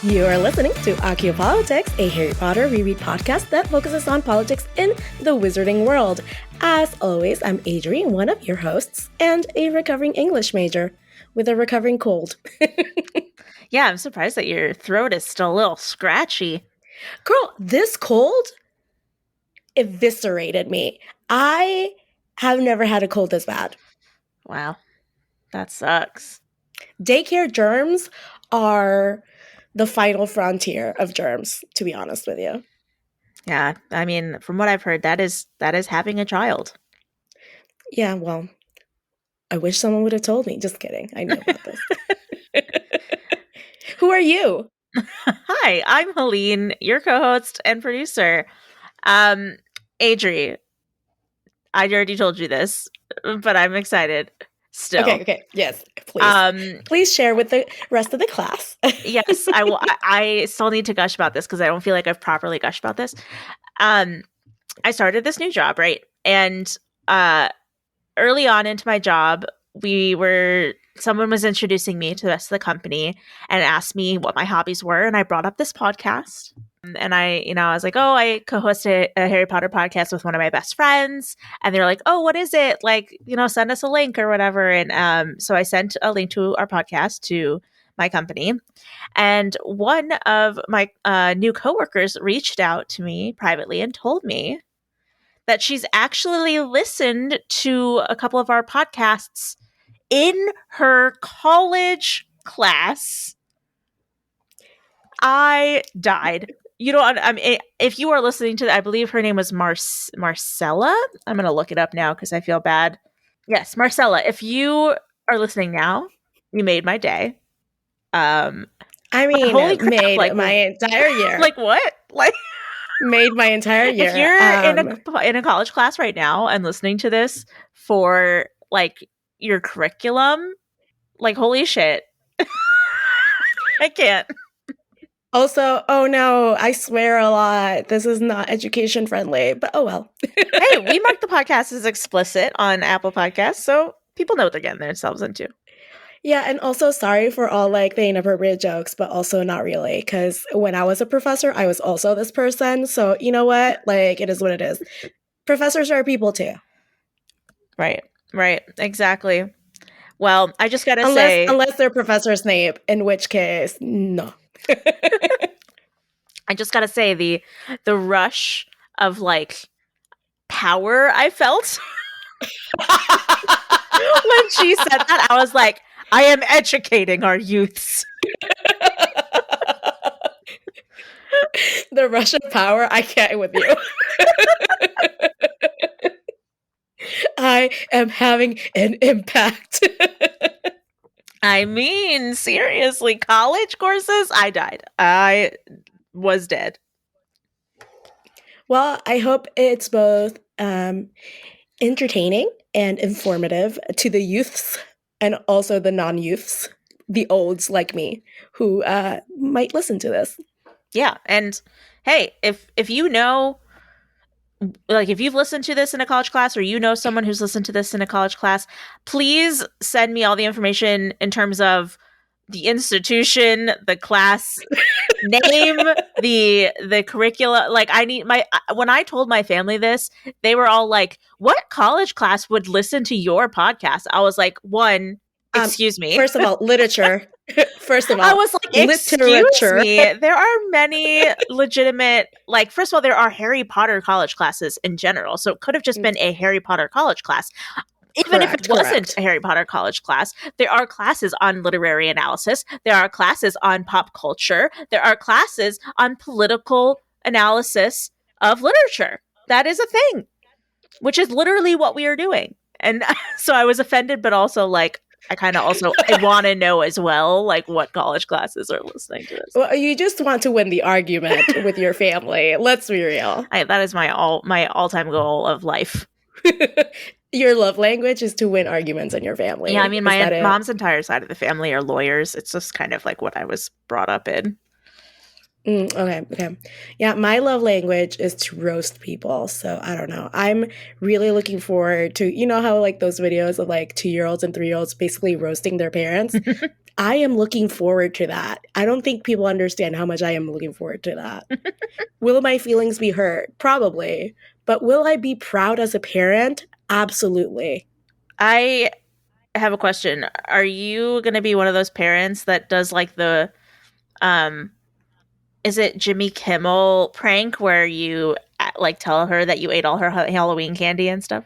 You are listening to Acciopolitics, a Harry Potter reread podcast that focuses on politics in the wizarding world. As always, I'm Adri, one of your hosts, and a recovering English major with a recovering cold. Yeah, I'm surprised that your throat is still a little scratchy. Girl, this cold eviscerated me. I have never had a cold this bad. Wow, that sucks. Daycare germs are the final frontier of germs, to be honest with you. Yeah, I mean, from what I've heard, that is having a child. Yeah, well, I wish someone would have told me. Just kidding. I knew about this. Who are you? Hi, I'm Helene, your co-host and producer. Adri, I already told you this, but I'm excited still. Okay. Yes, please. Please share with the rest of the class. Yes, I will. I still need to gush about this because I don't feel like I've properly gushed about this. I started this new job, right? And early on into my job, someone was introducing me to the rest of the company and asked me what my hobbies were, and I brought up this podcast. And I was like, oh, I co-host a Harry Potter podcast with one of my best friends. And they're like, oh, what is it? Like, send us a link or whatever. And so I sent a link to our podcast to my company. And one of my new coworkers reached out to me privately and told me that she's actually listened to a couple of our podcasts in her college class. I died. If you are listening to that, I believe her name was Marcella. I'm going to look it up now because I feel bad. Yes, Marcella. If you are listening now, you made my day. Holy crap, made like, my entire year. Like what? Like made my entire year. If you're in a college class right now and listening to this for like your curriculum, like holy shit. I can't. Also, oh no, I swear a lot. This is not education friendly, but oh well. Hey, we mark the podcast as explicit on Apple Podcasts, so people know what they're getting themselves into. Yeah, and also sorry for all like the inappropriate jokes, but also not really, because when I was a professor, I was also this person. So you know what? Like, it is what it is. Professors are people too. Right, exactly. Well, I just gotta say, unless they're Professor Snape, in which case, no. I just gotta say the rush of like power I felt when she said that. I was like, I am educating our youths. The rush of power, I can't with you. I am having an impact. I mean, seriously, college courses, I died. I was dead. Well, I hope it's both entertaining and informative to the youths and also the non-youths, the olds like me, who might listen to this. Yeah, and hey, if you know, like if you've listened to this in a college class or you know someone who's listened to this in a college class, please send me all the information in terms of the institution, the class name, the curricula. Like when I told my family this, they were all like, what college class would listen to your podcast? I was like, excuse me. First of all, literature. First of all, I was like, excuse me. There are many legitimate, like, first of all, there are Harry Potter college classes in general. So it could have just been a Harry Potter college class. Even if it wasn't a Harry Potter college class, there are classes on literary analysis. There are classes on pop culture. There are classes on political analysis of literature. That is a thing, which is literally what we are doing. And so I was offended, but also like, I want to know as well, like what college classes are listening to this. Well, you just want to win the argument with your family. Let's be real. That is my all-time goal of life. Your love language is to win arguments in your family. Yeah, I mean, my mom's entire side of the family are lawyers. It's just kind of like what I was brought up in. Okay. Yeah, my love language is to roast people. So I don't know. I'm really looking forward to, how like those videos of like 2-year-olds and 3-year-olds basically roasting their parents. I am looking forward to that. I don't think people understand how much I am looking forward to that. Will my feelings be hurt? Probably. But will I be proud as a parent? Absolutely. I have a question. Are you going to be one of those parents that does like the um is it Jimmy Kimmel prank where you like tell her that you ate all her Halloween candy and stuff?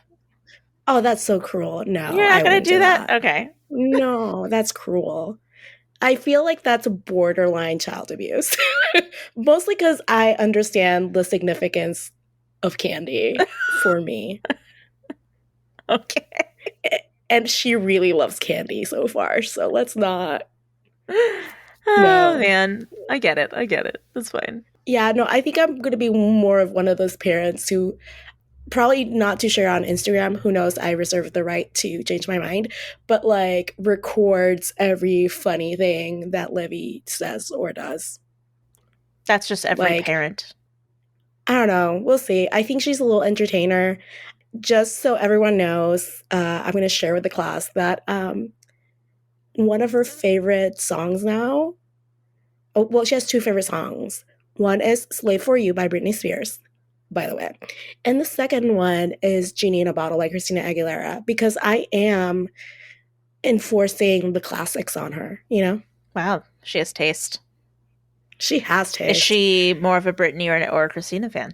Oh, that's so cruel. No, You're not I going wouldn't to do do that? that. Okay. No, that's cruel. I feel like that's borderline child abuse. Mostly because I understand the significance of candy for me. Okay. And she really loves candy so far. So let's not. Oh No. man, I get it. I get it. That's fine. Yeah, no, I think I'm going to be more of one of those parents who probably not to share on Instagram. Who knows? I reserve the right to change my mind, but like records every funny thing that Livy says or does. That's just every Like, parent. I don't know. We'll see. I think she's a little entertainer. Just so everyone knows, I'm going to share with the class that one of her favorite songs now. Oh, well, she has two favorite songs. One is Slave for You by Britney Spears, by the way. And the second one is Genie in a Bottle by Christina Aguilera, because I am enforcing the classics on her, you know? Wow, she has taste. She has Is taste. she more of a Britney or a Christina fan?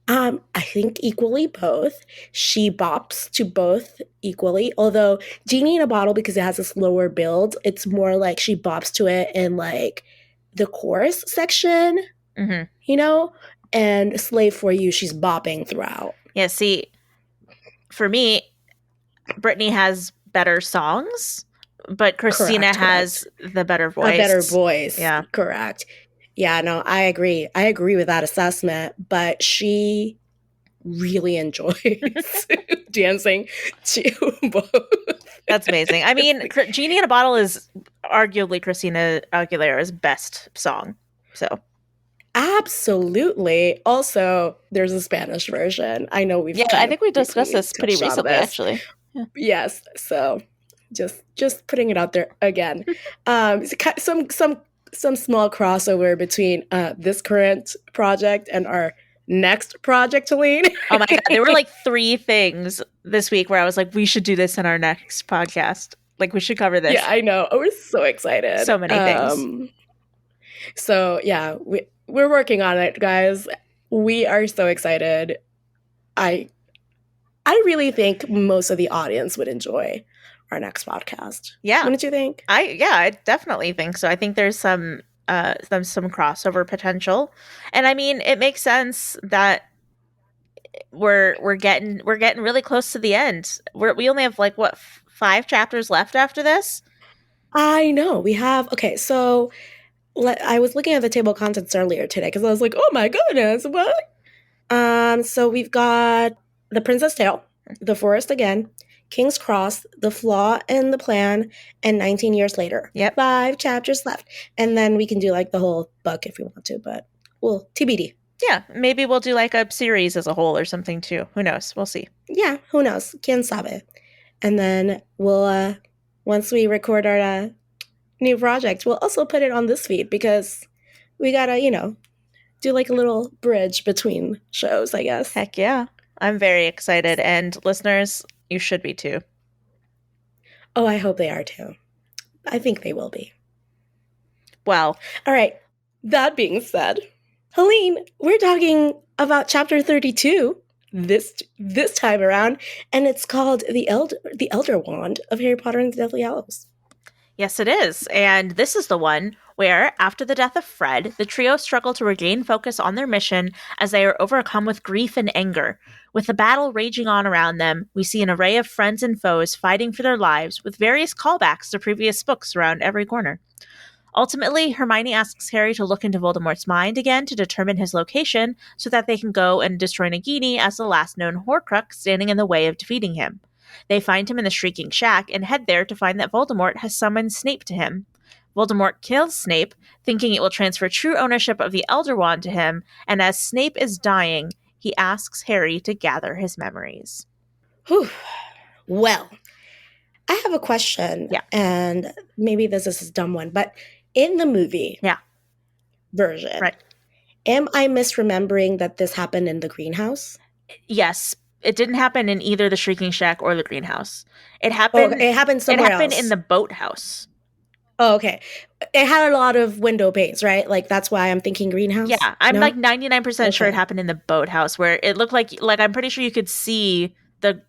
I think equally both. She bops to both equally, although Genie in a Bottle, because it has a slower build, it's more like she bops to it in like the chorus section, Mm-hmm. you know? And Slave for You, she's bopping throughout. Yeah, see, for me, Britney has better songs, but Christina Correct, has correct. the better A better voice. voice, Yeah. correct. Yeah, no, I agree. I agree with that assessment, but she really enjoys dancing to both. That's amazing. I mean, Genie in a Bottle is arguably Christina Aguilera's best song. So, Absolutely. Also, there's a Spanish version. I know we've yeah, kind I of think we discussed briefly this pretty touched on recently, this. actually. Yeah. Yes, so just putting it out there again. Some small crossover between this current project and our next project, Helene. Oh my God. There were like 3 things this week where I was like, we should do this in our next podcast. Like, we should cover this. Yeah, I know. I was so excited. So many things. So yeah, we're working on it, guys. We are so excited. I really think most of the audience would enjoy our next podcast. Yeah. Wouldn't you think? I definitely think so. I think there's some crossover potential. And I mean, it makes sense that we're getting really close to the end. We only have like what 5 chapters left after this? I know. We have okay, so I was looking at the table of contents earlier today because I was like, oh my goodness, what? So we've got The Princess Tale, The Forest Again, King's Cross, The Flaw in the Plan, and 19 Years Later. Yep. 5 chapters left. And then we can do like the whole book if we want to, but well, TBD. Yeah, maybe we'll do like a series as a whole or something too. Who knows? We'll see. Yeah, who knows? Quien sabe. And then we'll, once we record our new project, we'll also put it on this feed because we gotta, do like a little bridge between shows, I guess. Heck yeah. I'm very excited. And listeners, you should be too. Oh, I hope they are too. I think they will be. Well. All right. That being said, Helene, we're talking about chapter 32 this time around, and it's called The Elder Wand of Harry Potter and the Deathly Hallows. Yes, it is. And this is the one where, after the death of Fred, the trio struggle to regain focus on their mission as they are overcome with grief and anger. With the battle raging on around them, we see an array of friends and foes fighting for their lives, with various callbacks to previous books around every corner. Ultimately, Hermione asks Harry to look into Voldemort's mind again to determine his location so that they can go and destroy Nagini as the last known Horcrux standing in the way of defeating him. They find him in the Shrieking Shack and head there to find that Voldemort has summoned Snape to him. Voldemort kills Snape, thinking it will transfer true ownership of the Elder Wand to him, and as Snape is dying, he asks Harry to gather his memories. Whew. Well, I have a question, Yeah. and maybe this is a dumb one, but in the movie Yeah. version, Right. am I misremembering that this happened in the greenhouse? Yes. It didn't happen in either the Shrieking Shack or the greenhouse. It Oh, happened it happened it somewhere happened in else. the boathouse. Oh, okay. It had a lot of window panes, right? Like that's why I'm thinking greenhouse. Yeah, I'm like No? 99% sure it Okay. happened in the boathouse where it looked like I'm pretty sure you could see the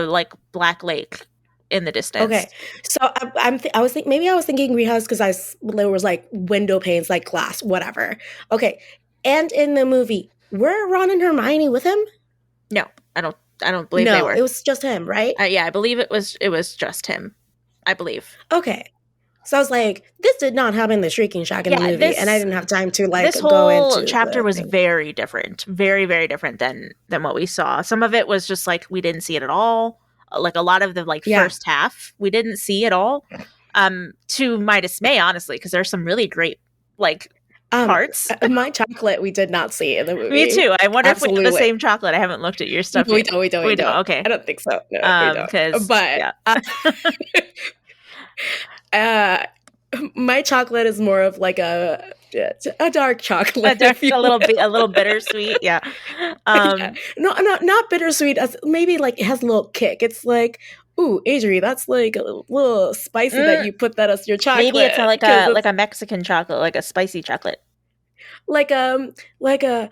like Black Lake in the distance. Okay. So I was thinking maybe I was thinking greenhouse because there was like window panes, like glass, whatever. Okay. And in the movie, were Ron and Hermione with him? No, I don't believe they No, were. it was just him, right? Yeah, I believe it was just him. I believe. Okay. So I was like, this did not happen in the Shrieking Shack in the Yeah, movie, and I didn't have time to like this go whole into chapter the was thing. very different, very different than what we saw. Some of it was just like we didn't see it at all. Like a lot of the like Yeah. first half we didn't see at all. To my dismay, honestly, because there's some really great like parts. My chocolate we did not see in the Me movie. too. I wonder if we have the Absolutely. same chocolate. I haven't looked at your stuff We yet. don't. We don't. We We don't. don't. Okay. I don't think so. No, we don't. Because But yeah. uh, my chocolate is more of like a dark chocolate, if you a will. little bittersweet. Yeah. Yeah. No, not bittersweet. As maybe like it has a little kick. It's like, ooh, Adri, that's like a little spicy that you put that as your Maybe it's chocolate like because it's a Mexican chocolate, like a spicy chocolate. like like a.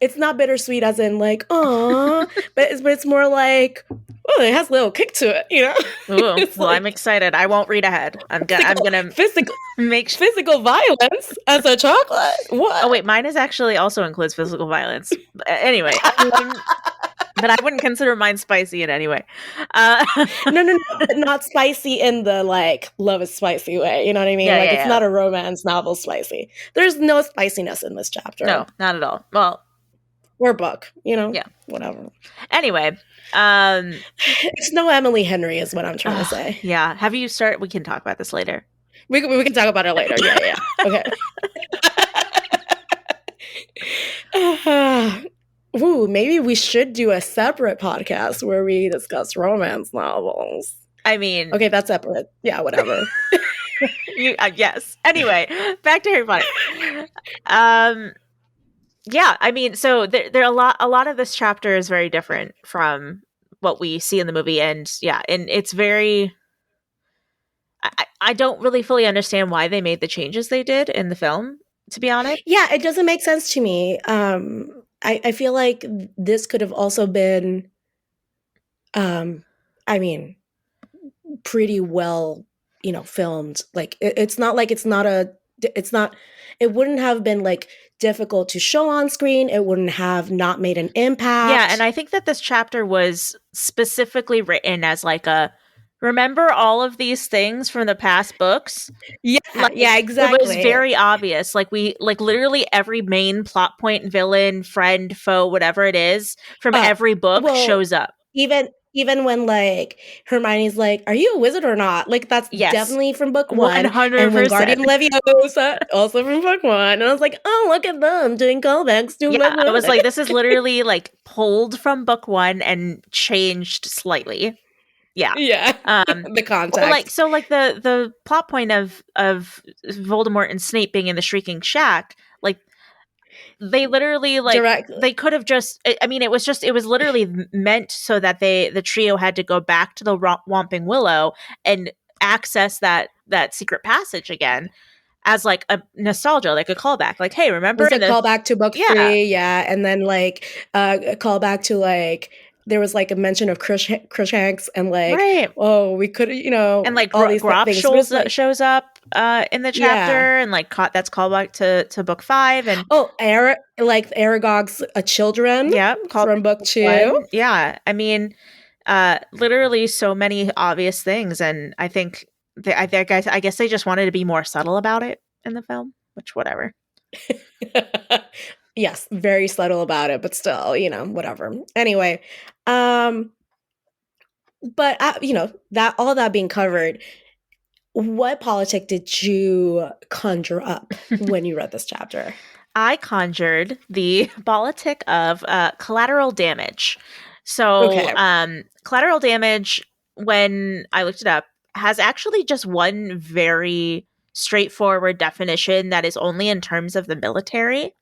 It's not bittersweet as in like, aw, but it's more like, oh, it has a little kick to it, you know? Ooh, It's well, I'm like excited. I won't read ahead. I'm gonna physical make. physical violence as a chocolate. What? Oh wait, mine is actually also includes physical violence. Anyway, but I wouldn't consider mine spicy in any way. No, but not spicy in the like love is spicy way. You know what I mean? Yeah, Like yeah, it's yeah. not a romance novel spicy. There's no spiciness in this chapter. No, not at all. Well, or book. You know? yeah. Whatever. Anyway, it's no Emily Henry, is what I'm trying to say. yeah. Have you start? We can talk about this later. We can talk about it later. Yeah. Okay. Ooh, maybe we should do a separate podcast where we discuss romance novels. I mean, okay, that's separate. Yeah, whatever. Yes. Anyway, back to Harry Potter. Yeah, I mean, so there a lot of this chapter is very different from what we see in the movie, and yeah, and it's very. I don't really fully understand why they made the changes they did in the film, to be honest. Yeah, it doesn't make sense to me. I feel like this could have also been, I mean, pretty well, filmed. Like it's not like it's not it wouldn't have been like difficult to show on screen. It wouldn't have not made an impact. Yeah, and I think that this chapter was specifically written as like a remember all of these things from the past books? Yeah, like, yeah, exactly. It was very obvious. Like we literally every main plot point, villain, friend, foe, whatever it is from every book shows up. Even when like Hermione's like, "Are you a wizard or not?" Like that's definitely from book 1. 100%. And Wingardium Leviosa also from book 1. And I was like, "Oh, look at them doing callbacks to book 1." I was like, this is literally like pulled from book 1 and changed slightly. Yeah. The context. Like the plot point of Voldemort and Snape being in the Shrieking Shack, like they literally they could have just it was literally meant so that the trio had to go back to the Whomping Willow and access that secret passage again as like a nostalgia, like a callback, like, hey, remember it was a callback to book 3, and then like a callback to like there was like a mention of Crookshanks and like, oh, we could, and like all these things shows up in the chapter, and like that's callback to book 5, and Aragog's children, from book 2. Yeah, I mean, literally so many obvious things, and I think I guess they just wanted to be more subtle about it in the film, which whatever. Yes, very subtle about it, but still, whatever. Anyway, but that all that being covered, what politic did you conjure up when you read this chapter? I conjured the politic of collateral damage. So, collateral damage, when I looked it up, has actually just one very straightforward definition that is only in terms of the military.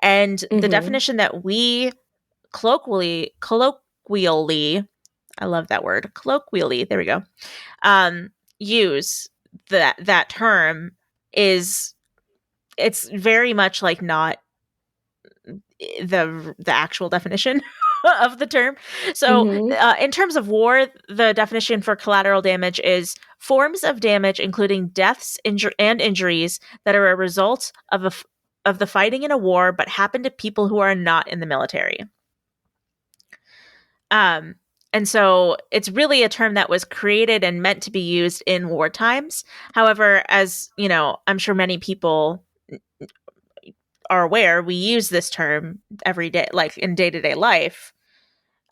And the Mm-hmm. definition that we colloquially, I love that word, colloquially, there we go, use that term is, it's very much like not the actual definition of the term. So, Mm-hmm. in terms of war, the definition for collateral damage is forms of damage including deaths and injuries that are a result of the fighting in a war, but happen to people who are not in the military. Um, and so it's really a term that was created and meant to be used in war times. However, as you know, I'm sure many people are aware, we use this term every day, like in day-to-day life,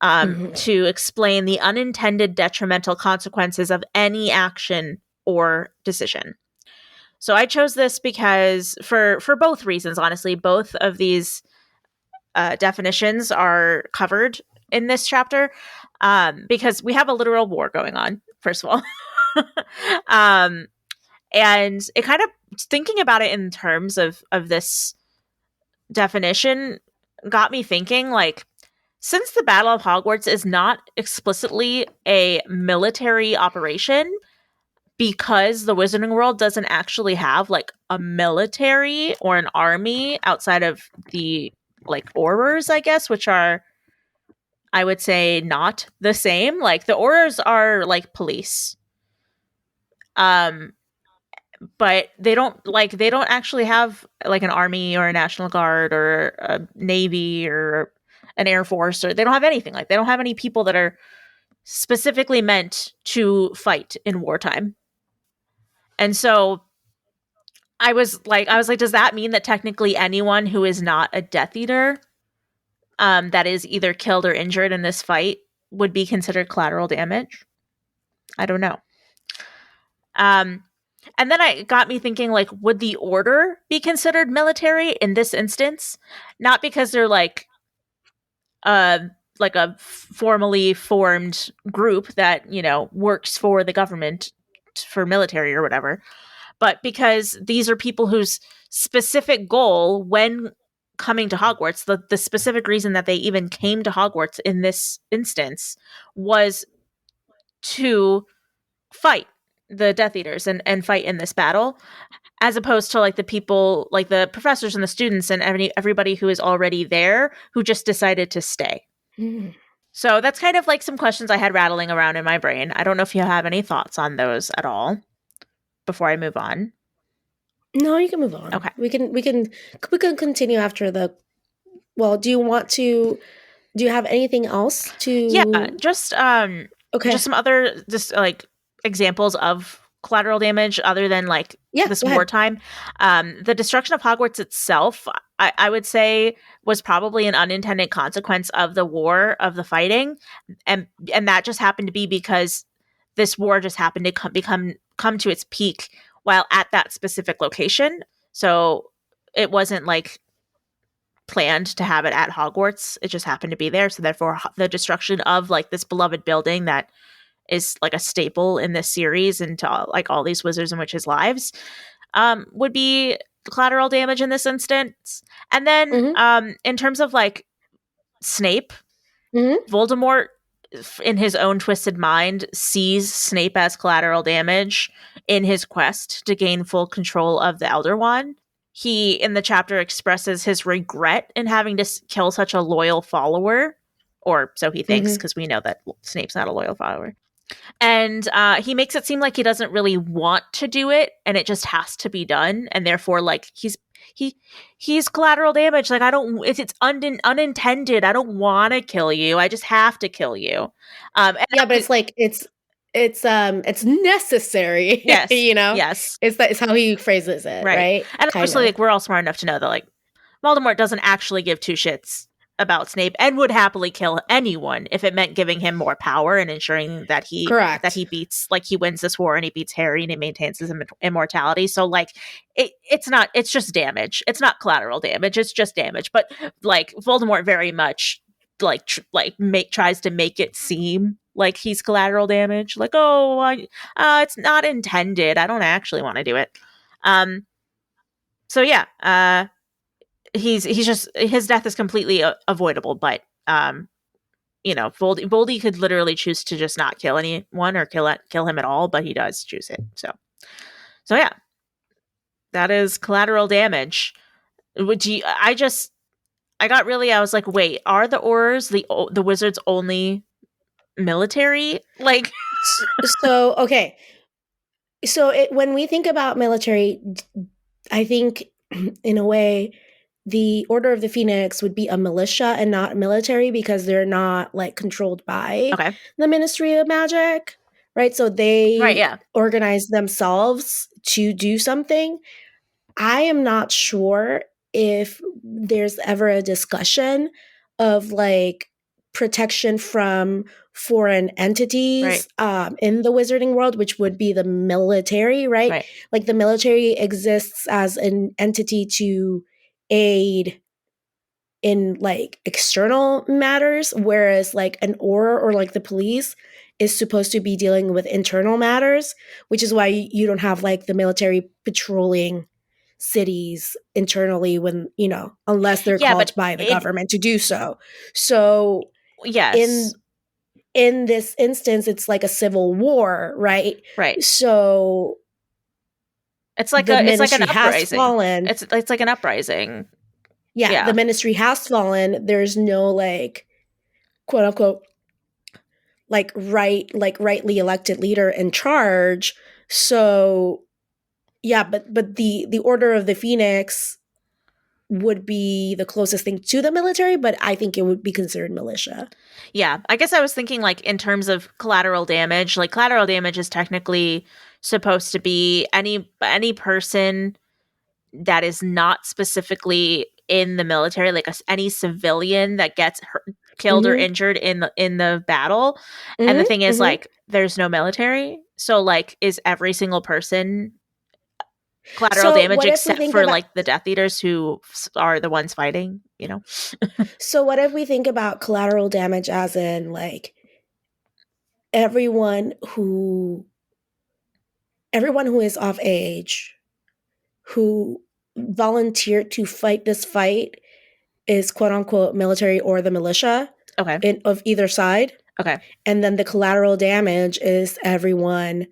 Mm-hmm. to explain the unintended detrimental consequences of any action or decision. So I chose this because for both reasons, honestly, both of these definitions are covered in this chapter, because we have a literal war going on, first of all. um, and it kind of, thinking about it in terms of this definition got me thinking, like, since the Battle of Hogwarts is not explicitly a military operation, because the Wizarding World doesn't actually have like a military or an army outside of the like Aurors, I guess, which are, I would say, not the same. Like the Aurors are like police. Um, but they don't actually have like an army or a national guard or a navy or an air force, or they don't have anything. Like they don't have any people that are specifically meant to fight in wartime. And so I was like, does that mean that technically anyone who is not a Death Eater, that is either killed or injured in this fight, would be considered collateral damage? I don't know. Um, and then it got me thinking, like, would the Order be considered military in this instance? Not because they're uh, like a formally formed group that, you know, works for the government for military or whatever, but because these are people whose specific goal when coming to Hogwarts, the specific reason that they even came to Hogwarts in this instance, was to fight the Death Eaters and fight in this battle, as opposed to like the people, like the professors and the students and everybody who is already there who just decided to stay. Mm-hmm. So that's kind of like some questions I had rattling around in my brain. I don't know if you have any thoughts on those at all before I move on. No, you can move on. Okay. We can continue after the. Well, do you have anything else Yeah, to? just Okay. some other just like examples of collateral damage other than like Yeah, this go ahead. wartime. The destruction of Hogwarts itself, I would say, was probably an unintended consequence of the war, of the fighting, and that just happened to be because this war just happened to come to its peak while at that specific location. So it wasn't like planned to have it at Hogwarts. It just happened to be there. So therefore the destruction of like this beloved building that is like a staple in this series and to like all these wizards and witches lives, would be collateral damage in this instance. And then Mm-hmm. in terms of like Snape, Mm-hmm. Voldemort, in his own twisted mind, sees Snape as collateral damage in his quest to gain full control of the Elder Wand. He, in the chapter, expresses his regret in having to kill such a loyal follower, or so he thinks, Mm-hmm. because we know that Snape's not a loyal follower. And he makes it seem like he doesn't really want to do it, and it just has to be done, and therefore, like he's collateral damage. Like I don't, if it's unintended, I don't want to kill you. I just have to kill you. And Yeah, but it's like it's necessary. yes, You know, yes, it's how he phrases it, right. right? And Kind obviously, of. like we're all smart enough to know that like Voldemort doesn't actually give two shits about Snape and would happily kill anyone if it meant giving him more power and ensuring that Correct. he beats, like he wins this war and he beats Harry and he maintains his immortality. So like it's just damage. It's not collateral damage. It's just damage. But like Voldemort very much like tries to make it seem like he's collateral damage. Like, it's not intended. I don't actually want to do it. So yeah, he's just, his death is completely avoidable. But Voldy could literally choose to just not kill anyone or kill him at all, but he does choose it. So yeah, that is collateral damage. Would you? I was like, wait, are the Aurors the wizards only military? Like, So, okay. So when we think about military, I think in a way, the Order of the Phoenix would be a militia and not military because they're not like controlled by okay, the Ministry of Magic, right? So right, they yeah, organize themselves to do something. I am not sure if there's ever a discussion of like protection from foreign entities in the wizarding world, which would be the military, right? right. Like the military exists as an entity to aid in like external matters, whereas like an aura or like the police is supposed to be dealing with internal matters, which is why you don't have like the military patrolling cities internally when, unless they're Yeah, called but by the government to do so. So in yes, in this instance, it's like a civil war, right? right. So the It's like an ministry has uprising. fallen. It's like an uprising. Yeah, the Yeah, ministry has fallen. There's no like quote unquote rightly elected leader in charge. So yeah, but the Order of the Phoenix would be the closest thing to the military, but I think it would be considered militia. yeah. I guess I was thinking like in terms of collateral damage. Like collateral damage is technically supposed to be any person that is not specifically in the military, like any civilian that gets killed or Mm-hmm. injured in the battle. And the thing Mm-hmm. is, Mm-hmm. like, there's no military, so like, is every single person collateral So damage what if we except think for about like the Death Eaters who are the ones fighting? You know? so what if we think about collateral damage as in like everyone who everyone who is of age who volunteered to fight this fight is quote unquote military or the militia Okay. of either side. Okay. And then the collateral damage is everyone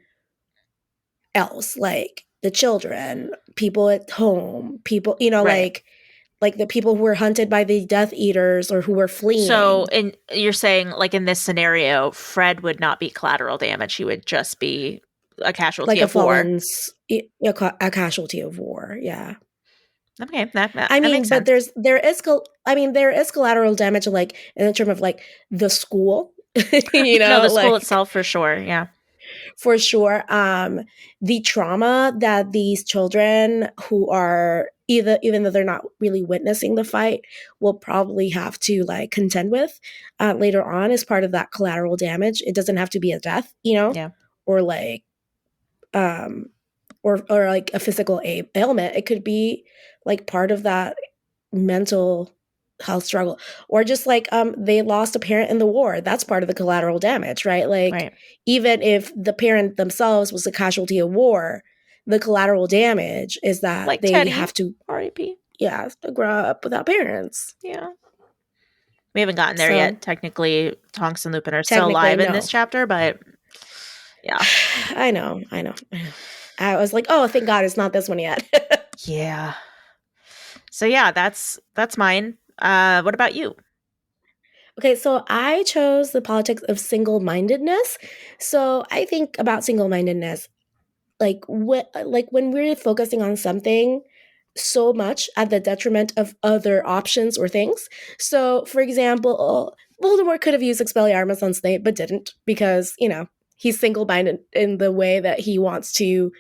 else, like the children, people at home, people, Right. like the people who were hunted by the Death Eaters or who were So, fleeing. you're saying like in this scenario, Fred would not be collateral damage; he would just be a casualty Like a of war. a casualty of war, yeah. Okay, that I that mean, makes but sense. there is collateral damage, like in the term of like the school, No, the school like itself for sure. Yeah. for sure. The trauma that these children who are even though they're not really witnessing the fight will probably have to like contend with later on as part of that collateral damage. It doesn't have to be a death, Yeah. or like um or like a physical ailment. It could be like part of that mental health struggle, or just like they lost a parent in the war. That's part of the collateral damage, right? Like Right. even if the parent themselves was a casualty of war, the collateral damage is that Like they Teddy, have to R.I.P. to grow up without parents. Yeah. We haven't gotten there So yet. Technically, Tonks and Lupin are still technically alive in this no. chapter, but yeah. I know. I was like, oh, thank God it's not this one yet. Yeah. So yeah, that's mine. What about you? Okay, so I chose the politics of single-mindedness. So I think about single-mindedness like when we're focusing on something so much at the detriment of other options or things. So, for example, Voldemort could have used Expelliarmus on Snape, but didn't because he's single-minded in the way that he wants to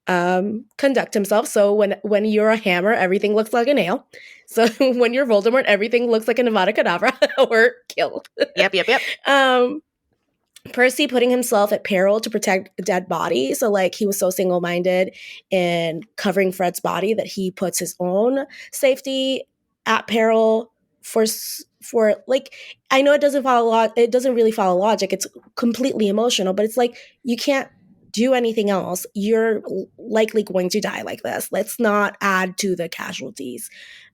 conduct himself. So when you're a hammer, everything looks like a nail. So when you're Voldemort, everything looks like an Avada Kedavra or kill. Yep. Um, Percy putting himself at peril to protect a dead body. So like he was so single-minded in covering Fred's body that he puts his own safety at peril for like, I know it doesn't follow it doesn't really follow logic. It's completely emotional, but it's like you can't do anything else. You're likely going to die like this. Let's not add to the casualties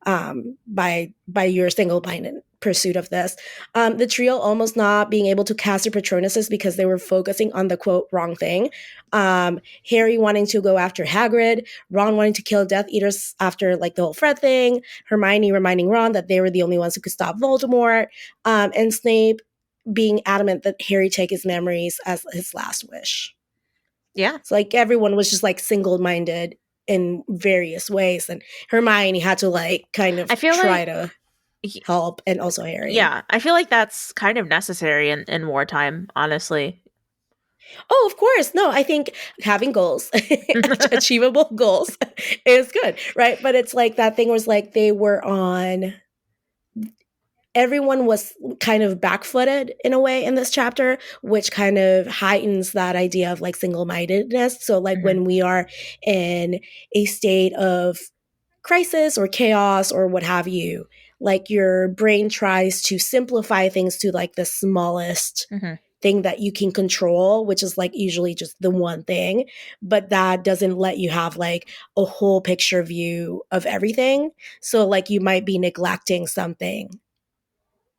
by your single-minded pursuit of this. The trio almost not being able to cast their Patronuses because they were focusing on the quote wrong thing. Harry wanting to go after Hagrid, Ron wanting to kill Death Eaters after like the whole Fred thing, Hermione reminding Ron that they were the only ones who could stop Voldemort, and Snape being adamant that Harry take his memories as his last wish. Yeah. So like everyone was just like single-minded in various ways, and Hermione had to like kind of I feel try like to help, and also Harry. Yeah, I feel like that's kind of necessary in wartime, honestly. Oh, of course. No, I think having goals, achievable goals, is good, right? But it's like that thing was like they were on. Everyone was kind of back-footed in a way in this chapter, which kind of heightens that idea of like single-mindedness. So like when we are in a state of crisis or chaos or what have you, like your brain tries to simplify things to like the smallest thing that you can control, which is like usually just the one thing, but that doesn't let you have like a whole picture view of everything. So like you might be neglecting something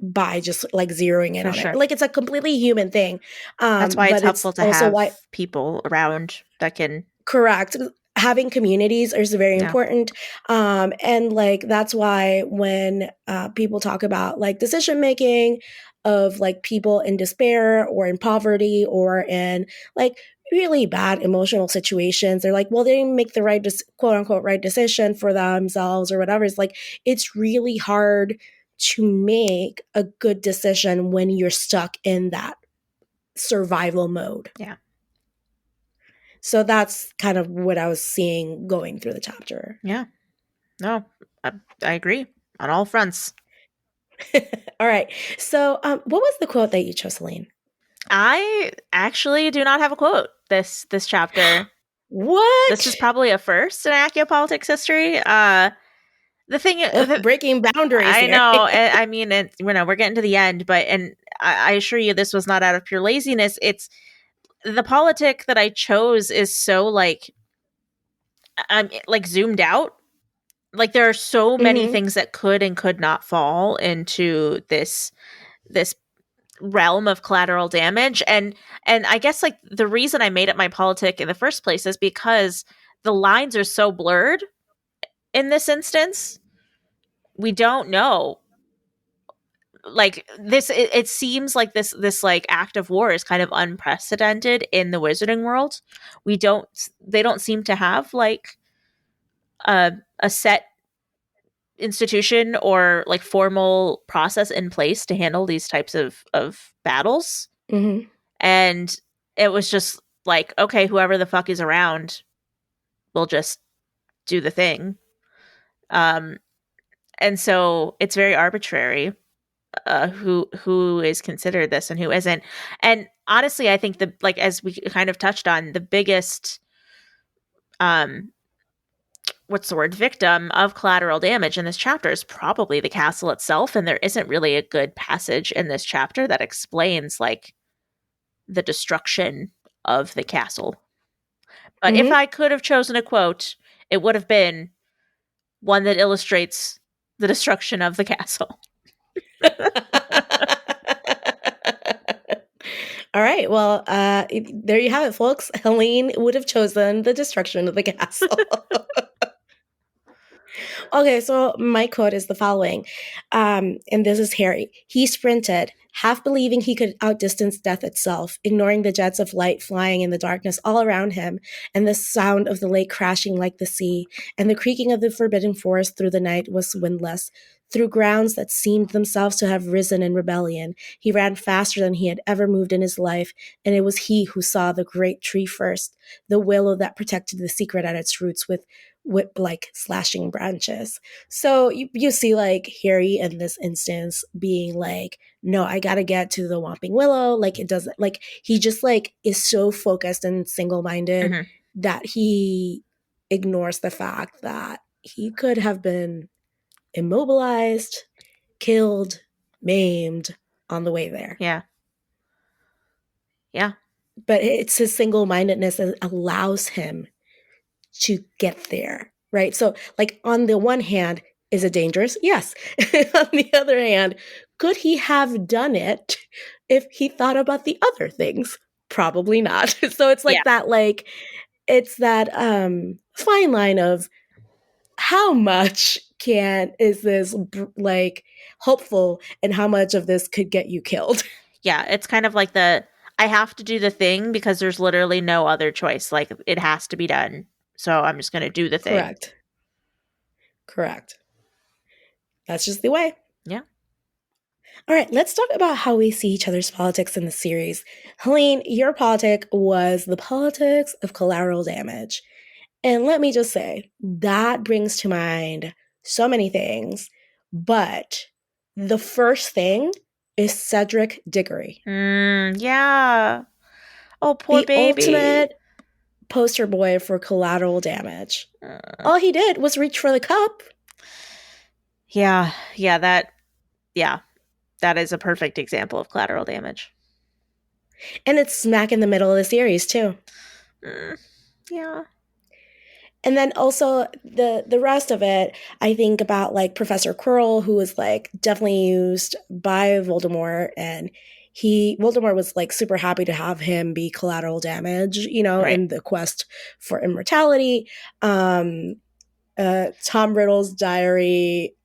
by just like zeroing in For on it. sure. Like it's a completely human thing. That's why it's But it's helpful to also have why people around that can. correct. Having communities is very Yeah. important. And like that's why when people talk about like decision making of like people in despair or in poverty or in like really bad emotional situations, they're like, well, they didn't make the right quote unquote right decision for themselves or whatever. It's like it's really hard to make a good decision when you're stuck in that survival mode. Yeah. So that's kind of what I was seeing going through the chapter. Yeah. No, I agree on all fronts. All right. So what was the quote that you chose, Celine? I actually do not have a quote this chapter. What? This is probably a first in acciopolitics history. The thing, breaking boundaries I here. know. I mean, we're getting to the end, but I assure you, this was not out of pure laziness. It's the politic that I chose is so like I'm like zoomed out. Like there are so many things that could and could not fall into this realm of collateral damage, and I guess like the reason I made it my politic in the first place is because the lines are so blurred in this instance. We don't know, like this it seems like this like act of war is kind of unprecedented in the wizarding world. They don't seem to have like a set institution or like formal process in place to handle these types of battles. And it was just like, okay, whoever the fuck is around will just do the thing. And so it's very arbitrary who is considered this and who isn't. And honestly, I think the like as we kind of touched on, the biggest what's the word, victim of collateral damage in this chapter is probably the castle itself, and there isn't really a good passage in this chapter that explains like the destruction of the castle. But if I could have chosen a quote, it would have been one that illustrates the destruction of the castle. All right. Well, there you have it, folks. Helene would have chosen the destruction of the castle. Okay, so my quote is the following, and this is Harry. He sprinted, half believing he could outdistance death itself, ignoring the jets of light flying in the darkness all around him, and the sound of the lake crashing like the sea, and the creaking of the forbidden forest through the night was windless. Through grounds that seemed themselves to have risen in rebellion, he ran faster than he had ever moved in his life, and it was he who saw the great tree first, the willow that protected the secret at its roots with whip-like slashing branches. So you see like Harry in this instance being like, no, I gotta get to the Whomping Willow. Like it doesn't, like he just like is so focused and single-minded that he ignores the fact that he could have been immobilized, killed, maimed on the way there. Yeah. Yeah. But it's his single-mindedness that allows him to get there, right? So, like, on the one hand, is it dangerous? Yes. On the other hand, could he have done it if he thought about the other things? Probably not. So it's like that, like, it's that fine line of how much is this like hopeful and how much of this could get you killed. Yeah, it's kind of like I have to do the thing because there's literally no other choice. Like, it has to be done. So I'm just going to do the thing. Correct. That's just the way. Yeah. All right, let's talk about how we see each other's politics in the series. Helene, your politic was the politics of collateral damage. And let me just say, that brings to mind so many things, but the first thing is Cedric Diggory. Yeah. Oh, poor baby. The ultimate poster boy for collateral damage. All he did was reach for the cup. Yeah, that is a perfect example of collateral damage. And it's smack in the middle of the series, too. Yeah. And then also the rest of it, I think about like Professor Quirrell, who was like definitely used by Voldemort, and Voldemort was like super happy to have him be collateral damage, you know, Right. in the quest for immortality. Tom Riddle's diary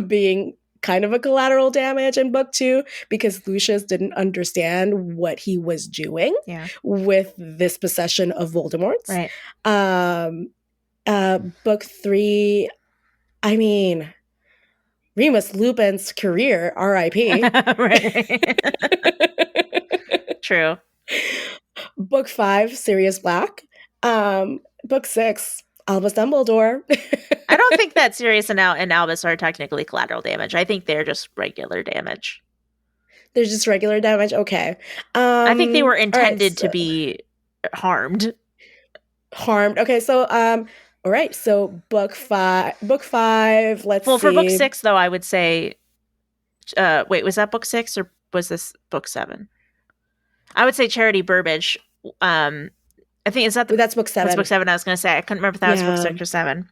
being kind of a collateral damage in book 2 because Lucius didn't understand what he was doing with this possession of Voldemort's. Right. Book 3, I mean, Remus Lupin's career, R.I.P. Right. True. Book 5, Sirius Black. Book 6, Albus Dumbledore. I don't think that Sirius and Albus are technically collateral damage. I think they're just regular damage. They're just regular damage? Okay. I think they were intended to be harmed. Okay, so all right, so book 5, let's see. Well, for book 6 though, I would say wait, was that book 6 or was this book 7? I would say Charity Burbage. I think that's book 7. That's book 7. I was going to say I couldn't remember if that was book 6 or 7.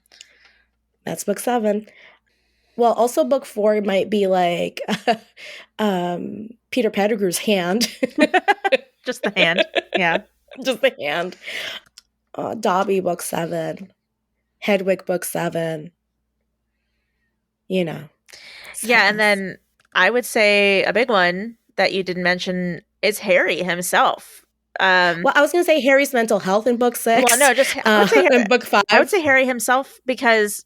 That's book 7. Well, also book 4 might be like Peter Pettigrew's hand. Just the hand. Yeah. Just the hand. Dobby book 7. Hedwig book 7. You know. Yeah, and then I would say a big one that you didn't mention is Harry himself. Well, I was going to say Harry's mental health in book 6. Well, no, just in book 5. I would say Harry himself because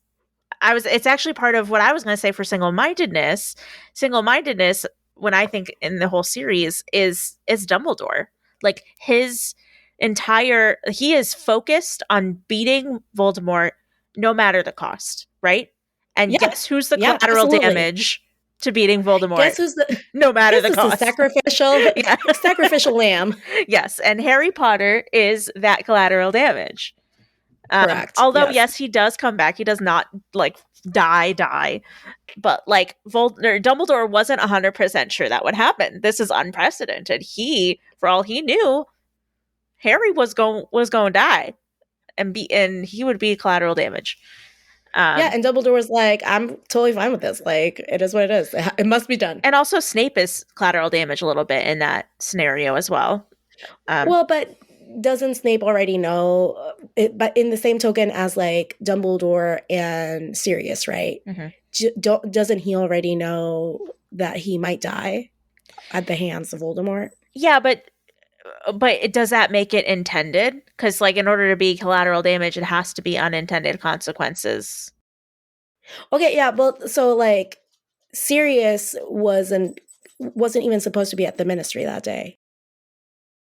it's actually part of what I was going to say for single-mindedness. Single-mindedness, when I think in the whole series, is Dumbledore. Like, he is focused on beating Voldemort no matter the cost, right? And guess who's the collateral damage to beating Voldemort? Guess who's no matter the cost. The sacrificial lamb. Yes, and Harry Potter is that collateral damage. Correct. Although yes, he does come back. He does not like die. But like Dumbledore wasn't 100% sure that would happen. This is unprecedented. For all he knew, Harry was going to die, and he would be collateral damage. And Dumbledore was like, I'm totally fine with this. Like, it is what it is. It must be done. And also Snape is collateral damage a little bit in that scenario as well. But doesn't Snape already know it? But in the same token as like Dumbledore and Sirius, right? Mm-hmm. Doesn't he already know that he might die at the hands of Voldemort? Yeah, but does that make it intended? Because like in order to be collateral damage, it has to be unintended consequences. Okay, yeah, but so like Sirius wasn't even supposed to be at the Ministry that day,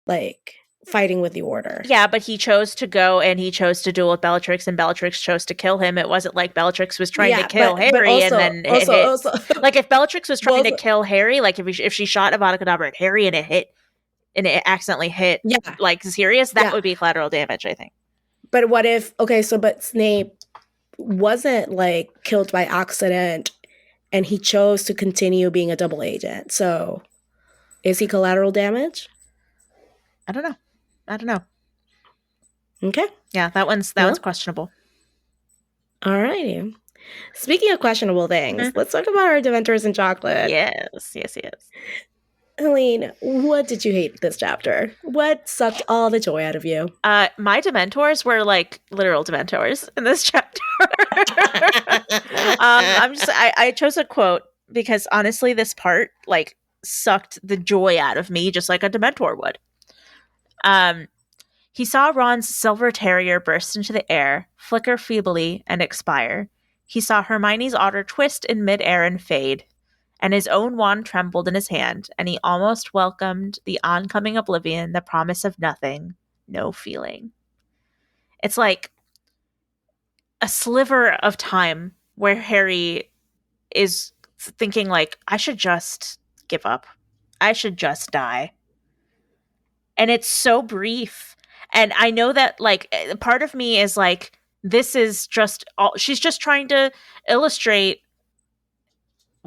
like fighting with the Order. Yeah, but he chose to go and he chose to duel with Bellatrix, and Bellatrix chose to kill him. It wasn't like Bellatrix was trying to kill Harry and then also, like if Bellatrix was trying to kill Harry, like if she shot Avada Kedavra at Harry and it accidentally hit like Sirius, that would be collateral damage, I think. But what if but Snape wasn't like killed by accident and he chose to continue being a double agent. So, is he collateral damage? I don't know. Okay. Yeah, that one's Well, questionable. all righty. Speaking of questionable things, let's talk about our Dementors and chocolate. Yes. Helene, what did you hate this chapter? What sucked all the joy out of you? My Dementors were like literal Dementors in this chapter. I chose a quote because honestly, this part like sucked the joy out of me, just like a Dementor would. He saw Ron's silver terrier burst into the air, flicker feebly, and expire. He saw Hermione's otter twist in midair and fade, and his own wand trembled in his hand, and he almost welcomed the oncoming oblivion, the promise of nothing, no feeling. It's like a sliver of time where Harry is thinking like, I should just give up. I should just die. And it's so brief. And I know that like part of me is like, this is just all she's just trying to illustrate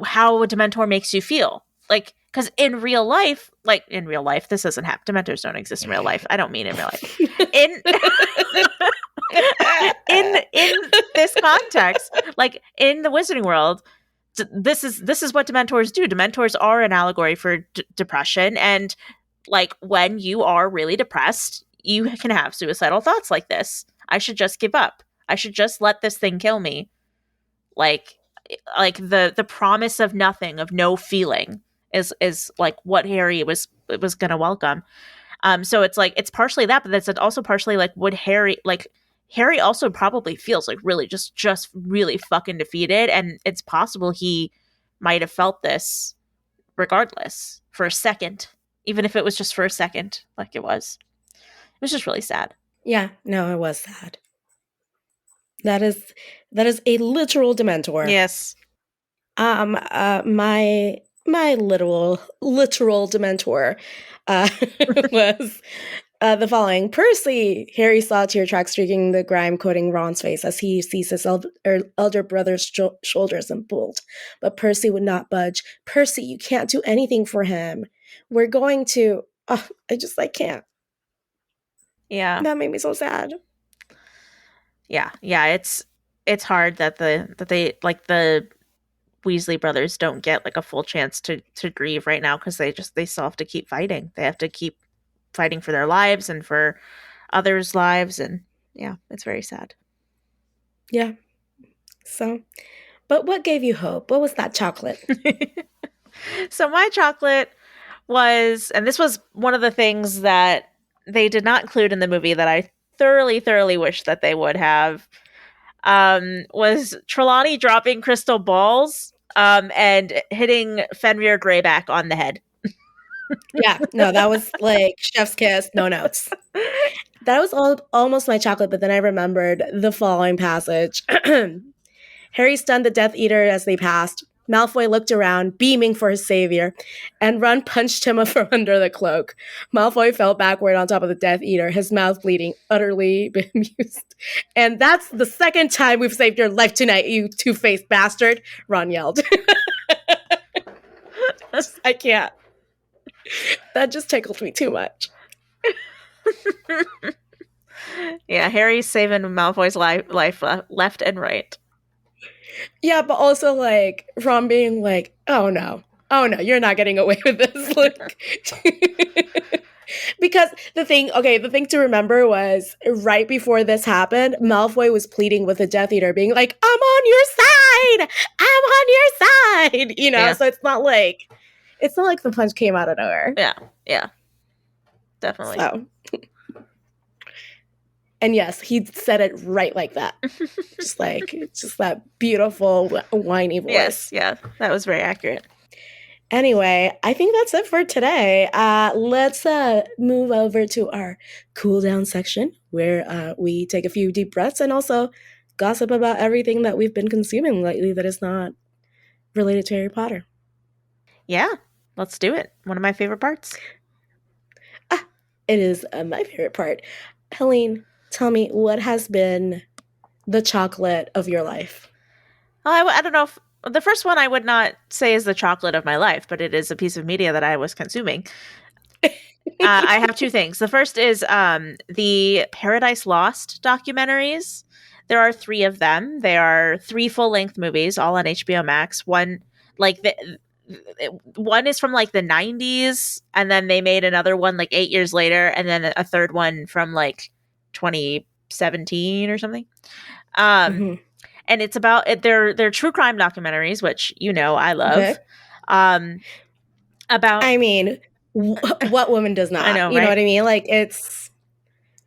how a Dementor makes you feel. Like, because in real life, this doesn't happen. Dementors don't exist in real life. I don't mean in real life. In in this context, like in the Wizarding world, this is what Dementors do. Dementors are an allegory for depression, and like when you are really depressed, you can have suicidal thoughts like this. I should just give up. I should just let this thing kill me. Like the promise of nothing, of no feeling is like what Harry was gonna welcome. So it's like it's partially that, but that's also partially like would Harry also probably feels like really just really fucking defeated, and it's possible he might have felt this regardless for a second, even if it was just for a second, like it was. It was just really sad. Yeah, no, it was sad. That is a literal Dementor. Yes. My literal Dementor was the following. Percy, Harry saw tear tracks streaking the grime coating Ron's face as he seized his elder brother's shoulders and pulled. But Percy would not budge. Percy, you can't do anything for him. We're going to... I can't. Yeah. That made me so sad. Yeah. It's hard that they like the Weasley brothers don't get like a full chance to grieve right now because they still have to keep fighting. They have to keep fighting for their lives and for others' lives, and yeah, it's very sad. Yeah. So, but what gave you hope? What was that chocolate? So my chocolate was, and this was one of the things that they did not include in the movie that I thoroughly wish that they would have, was Trelawney dropping crystal balls and hitting Fenrir Greyback on the head. Yeah, no, that was like chef's kiss, no notes. That was almost my chocolate, but then I remembered the following passage. Harry stunned the Death Eater as they passed. Malfoy looked around, beaming for his savior, and Ron punched him from under the cloak. Malfoy fell backward on top of the Death Eater, his mouth bleeding, utterly bemused. And that's the second time we've saved your life tonight, you two-faced bastard, Ron yelled. I can't. That just tickled me too much. Yeah, Harry's saving Malfoy's life left and right. Yeah, but also like Ron being like, oh no, you're not getting away with this. Like, because the thing to remember was right before this happened, Malfoy was pleading with the Death Eater, being like, I'm on your side, you know. Yeah. So it's not like the punch came out of nowhere. Yeah, definitely. So. And yes, he said it right like that. just that beautiful, whiny voice. Yes, yeah, that was very accurate. Anyway, I think that's it for today. Let's move over to our cool down section where we take a few deep breaths and also gossip about everything that we've been consuming lately that is not related to Harry Potter. Yeah, let's do it. One of my favorite parts. It is my favorite part. Helene, tell me, what has been the chocolate of your life? I don't know if The first one I would not say is the chocolate of my life, but it is a piece of media that I was consuming. I have two things. The first is the Paradise Lost documentaries. There are 3 of them. They are 3 full-length movies, all on HBO Max. One is from like the 90s, and then they made another one like 8 years later, and then a third one from like 2017 or something. Mhm. And it's about they're true crime documentaries, which I love. Okay. About I mean, what woman does I not? know, You know right? what I mean? Like, it's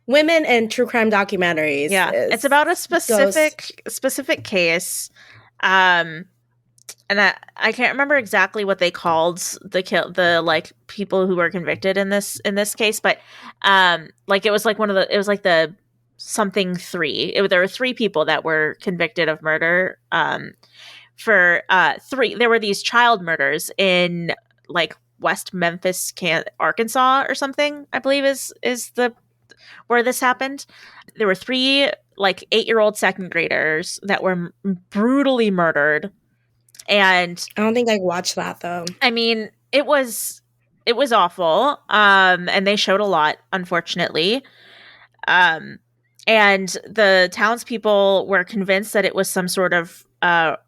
women and true crime documentaries Yeah, it's about a goes. specific case. Um, and I can't remember exactly what they called the like people who were convicted in this case, but like it was like the something 3. There were 3 people that were convicted of murder. For 3, there were these child murders in like West Memphis, Arkansas or something, I believe is the where this happened. There were 3 like 8-year-old second graders that were brutally murdered. And I don't think I watched that though. I mean, it was awful. And they showed a lot, unfortunately. Um, and the townspeople were convinced that it was some sort of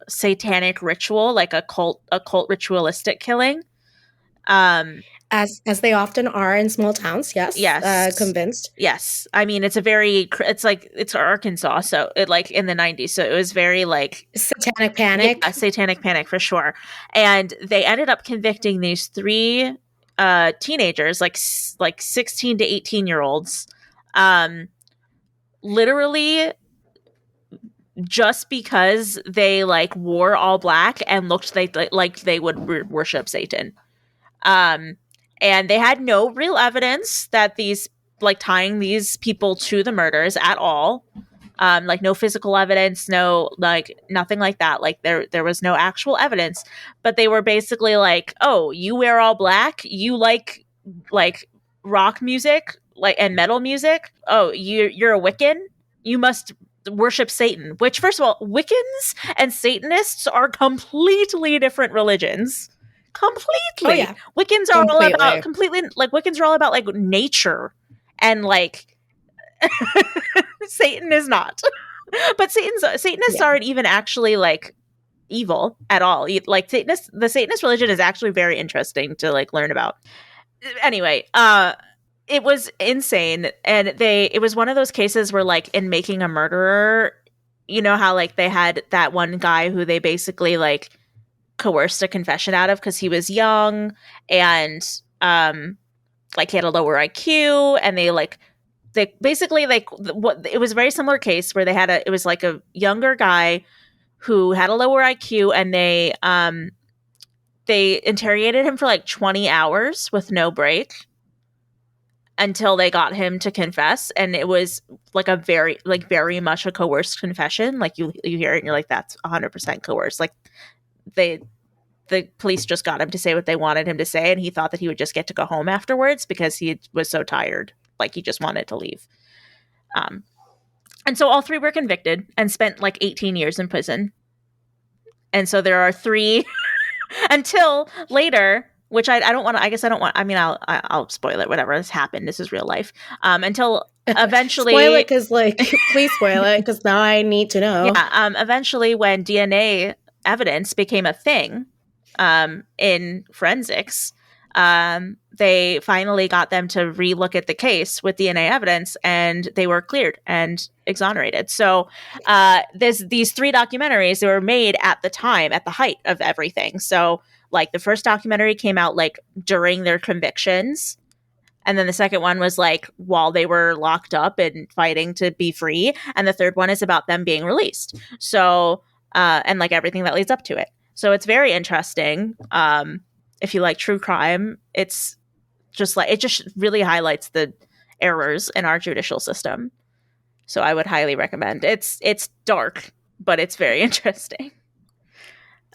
satanic ritual, like a cult ritualistic killing. As they often are in small towns. Yes, Yes. convinced. Yes. I mean, it's Arkansas, so it like in the 90s, so it was very like Satanic panic. yeah, satanic panic for sure. And they ended up convicting these 3 teenagers, like 16 to 18-year-olds, literally just because they like wore all black and looked like they would worship Satan. Um, and they had no real evidence that these like tying these people to the murders at all. Like no physical evidence, no like nothing like that. Like there was no actual evidence, but they were basically like, "Oh, you wear all black, you like rock music, like and metal music. Oh, you're a Wiccan. You must worship Satan." Which, first of all, Wiccans and Satanists are completely different religions. Oh Completely. yeah, Wiccans are all about completely. completely like Wiccans are all about like nature and like Satan is not. But Satanists Yeah. aren't even actually like evil at all. Like the Satanist religion is actually very interesting to like learn about. Anyway, it was insane, and it was one of those cases where like in Making a Murderer, you know how like they had that one guy who they basically like coerced a confession out of because he was young and like he had a lower IQ, and they basically like what it was a very similar case where it was like a younger guy who had a lower IQ, and they interrogated him for like 20 hours with no break until they got him to confess, and it was like very much a coerced confession. Like you hear it and you're like, that's 100% coerced. Like they the police just got him to say what they wanted him to say, and he thought that he would just get to go home afterwards because he was so tired, like he just wanted to leave. And so all 3 were convicted and spent like 18 years in prison. And so there are 3 until later, which I don't want to. I guess I don't want. I mean, I'll spoil it. Whatever, this happened. This is real life. Until Spoil it, eventually, because like, please spoil it, because now I need to know. yeah. Eventually, when DNA evidence became a thing, in forensics, they finally got them to relook at the case with DNA evidence, and they were cleared and exonerated. So there's these 3 documentaries that were made at the time, at the height of everything. So like the first documentary came out like during their convictions, and then the second one was like while they were locked up and fighting to be free, and the third one is about them being released. So and like everything that leads up to it. So it's very interesting. If you like true crime, it's just like it just really highlights the errors in our judicial system. So I would highly recommend. It's dark, but it's very interesting.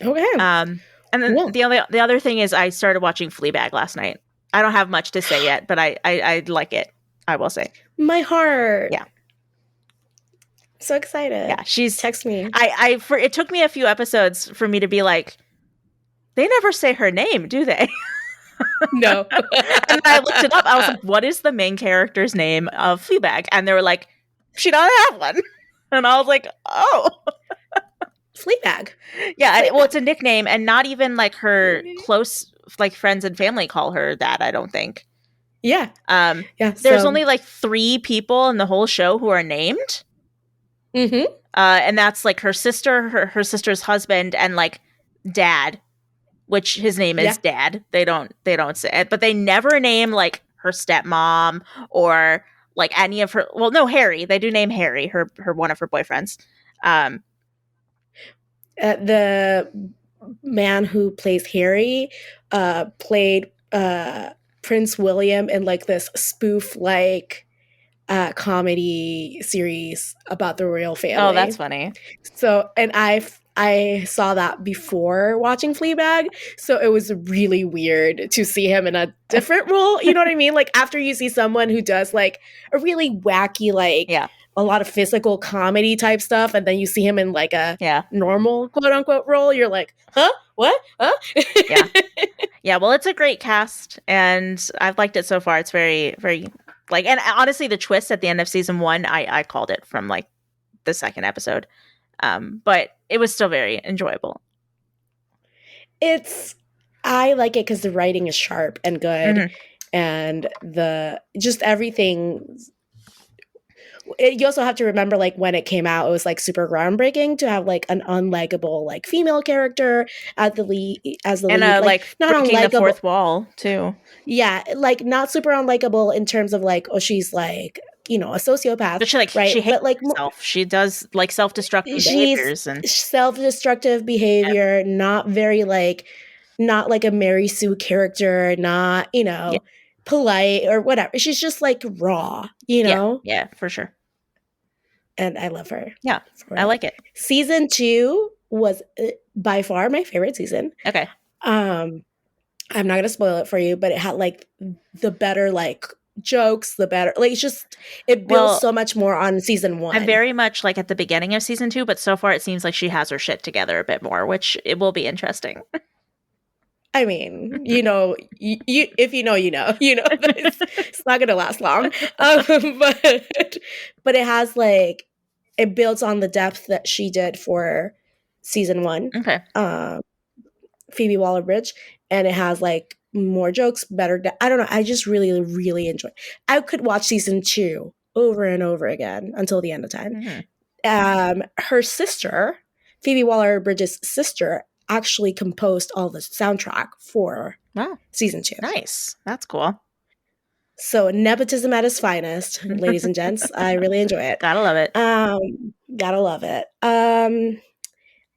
Okay. And then Well, the other thing is I started watching Fleabag last night. I don't have much to say yet, but I like it. I will say. my heart. Yeah. So excited. Yeah, she's text me. It took me a few episodes for me to be like, they never say her name, do they? No. And then I looked it up. I was like, what is the main character's name of Fleabag? And they were like, she doesn't have one. And I was like, oh. Fleabag. Yeah, Fleabag. well, it's a nickname, and not even like her close like friends and family call her that, I don't think. Yeah. There's only like 3 people in the whole show who are named. Mm-hmm. And that's like her sister, her sister's husband, and like dad, which his name is Dad. They don't say it, but they never name like her stepmom or like any of her. Well, no, Harry. They do name Harry, her one of her boyfriends. The man who plays Harry played Prince William in like this spoof like comedy series about the royal family. Oh, that's funny. So, and I saw that before watching Fleabag, so it was really weird to see him in a different role. You know what I mean? Like after you see someone who does like a really wacky, like a lot of physical comedy type stuff, and then you see him in like a normal quote unquote role, you're like, huh? What? Huh? Yeah. Well, it's a great cast, and I've liked it so far. It's very, very like, and honestly, the twist at the end of season 1, I called it from like the second episode. But it was still very enjoyable. I like it because the writing is sharp and good, and just everything. You also have to remember, like when it came out, it was like super groundbreaking to have like an unlikable like female character as the lead, and like not breaking the fourth wall too. Yeah, like not super unlikable in terms of like, oh, she's like, you know, a sociopath, but she like right? She hates herself. She does like self-destructive behaviors and self-destructive behavior. Not very like, not like a Mary Sue character. Not, you know, polite or whatever. She's just like raw, you know. Yeah, for sure. And I love her. Yeah, I like it. Season 2 was by far my favorite season. Okay. I'm not gonna spoil it for you, but it had like the better like jokes, the better like it builds so much more on season 1. I'm very much like at the beginning of season 2, but so far it seems like she has her shit together a bit more, which it will be interesting. I mean, you know, you if you know, it's not gonna last long. But it has like, it builds on the depth that she did for season 1. Okay. Phoebe Waller-Bridge, and it has like more jokes, better. I don't know. I just really, really enjoy. I could watch season 2 over and over again until the end of time. Her sister, Phoebe Waller-Bridge's sister, actually composed all the soundtrack for season 2. Nice. That's cool. So nepotism at its finest, ladies and gents. I really enjoy it. Gotta love it. Gotta love it.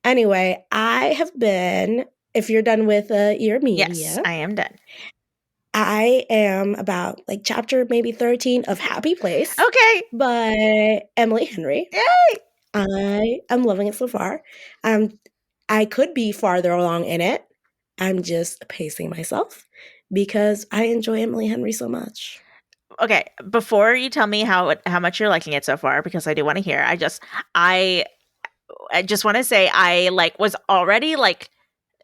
Anyway, I have been, if you're done with your media. Yes, I am done. I am about like chapter maybe 13 of Happy Place. Okay. By Emily Henry. Yay! I am loving it so far. I could be farther along in it. I'm just pacing myself because I enjoy Emily Henry so much. Okay, before you tell me how much you're liking it so far, because I do want to hear, I just want to say I like was already like,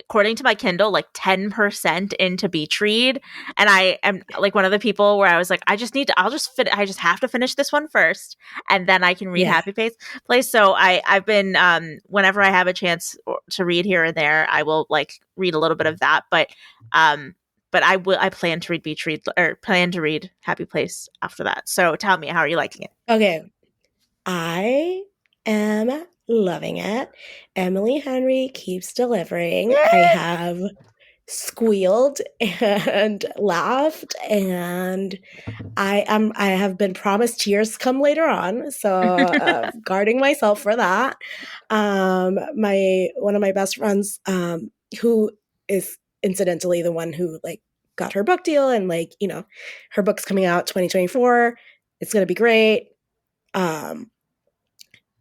according to my Kindle, like 10% into Beach Read, and I am like one of the people where I was like, I just have to finish this one first, and then I can read Happy Place. So I've been whenever I have a chance to read here and there, I will like read a little bit of that, but I plan to read Happy Place after that. So tell me, how are you liking it? Okay, I am loving it. Emily Henry keeps delivering. Yay! I have squealed and laughed, and I have been promised tears come later on, so guarding myself for that. One of my best friends, who is incidentally the one who like got her book deal, and like, you know, her book's coming out 2024. It's gonna be great.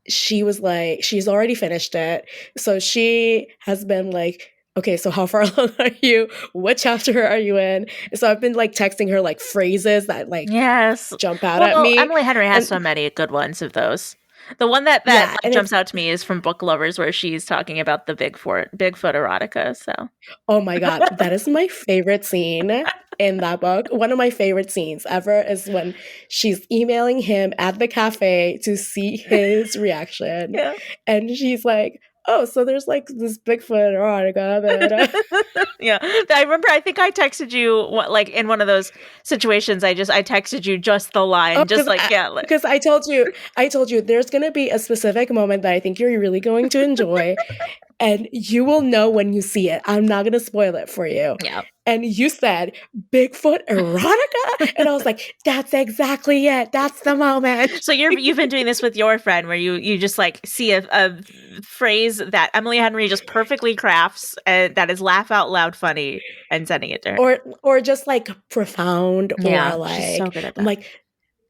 She was like, she's already finished it. So she has been like, okay, so how far along are you? What chapter are you in? So I've been like texting her like phrases that like jump out at me. Emily Henry has so many good ones of those. The one that Yeah, like and it's jumps out to me is from Book Lovers, where she's talking about the Bigfoot erotica. So oh my God, that is my favorite scene in that book. One of my favorite scenes ever is when she's emailing him at the cafe to see his reaction. yeah. And she's like, oh, so there's like this Bigfoot erotica that Yeah, I remember. I think I texted you like in one of those situations. I texted you just the oh, line, just like yeah, like, because I told you there's gonna be a specific moment that I think you're really going to enjoy, and you will know when you see it. I'm not gonna spoil it for you. yeah. And you said Bigfoot erotica, and I was like, that's exactly it. That's the moment. So you've been doing this with your friend, where you just like see a phrase that Emily Henry just perfectly crafts, and that is laugh out loud funny, and sending it to her. Or just like profound, or Yeah, she's so like good at I'm that. like,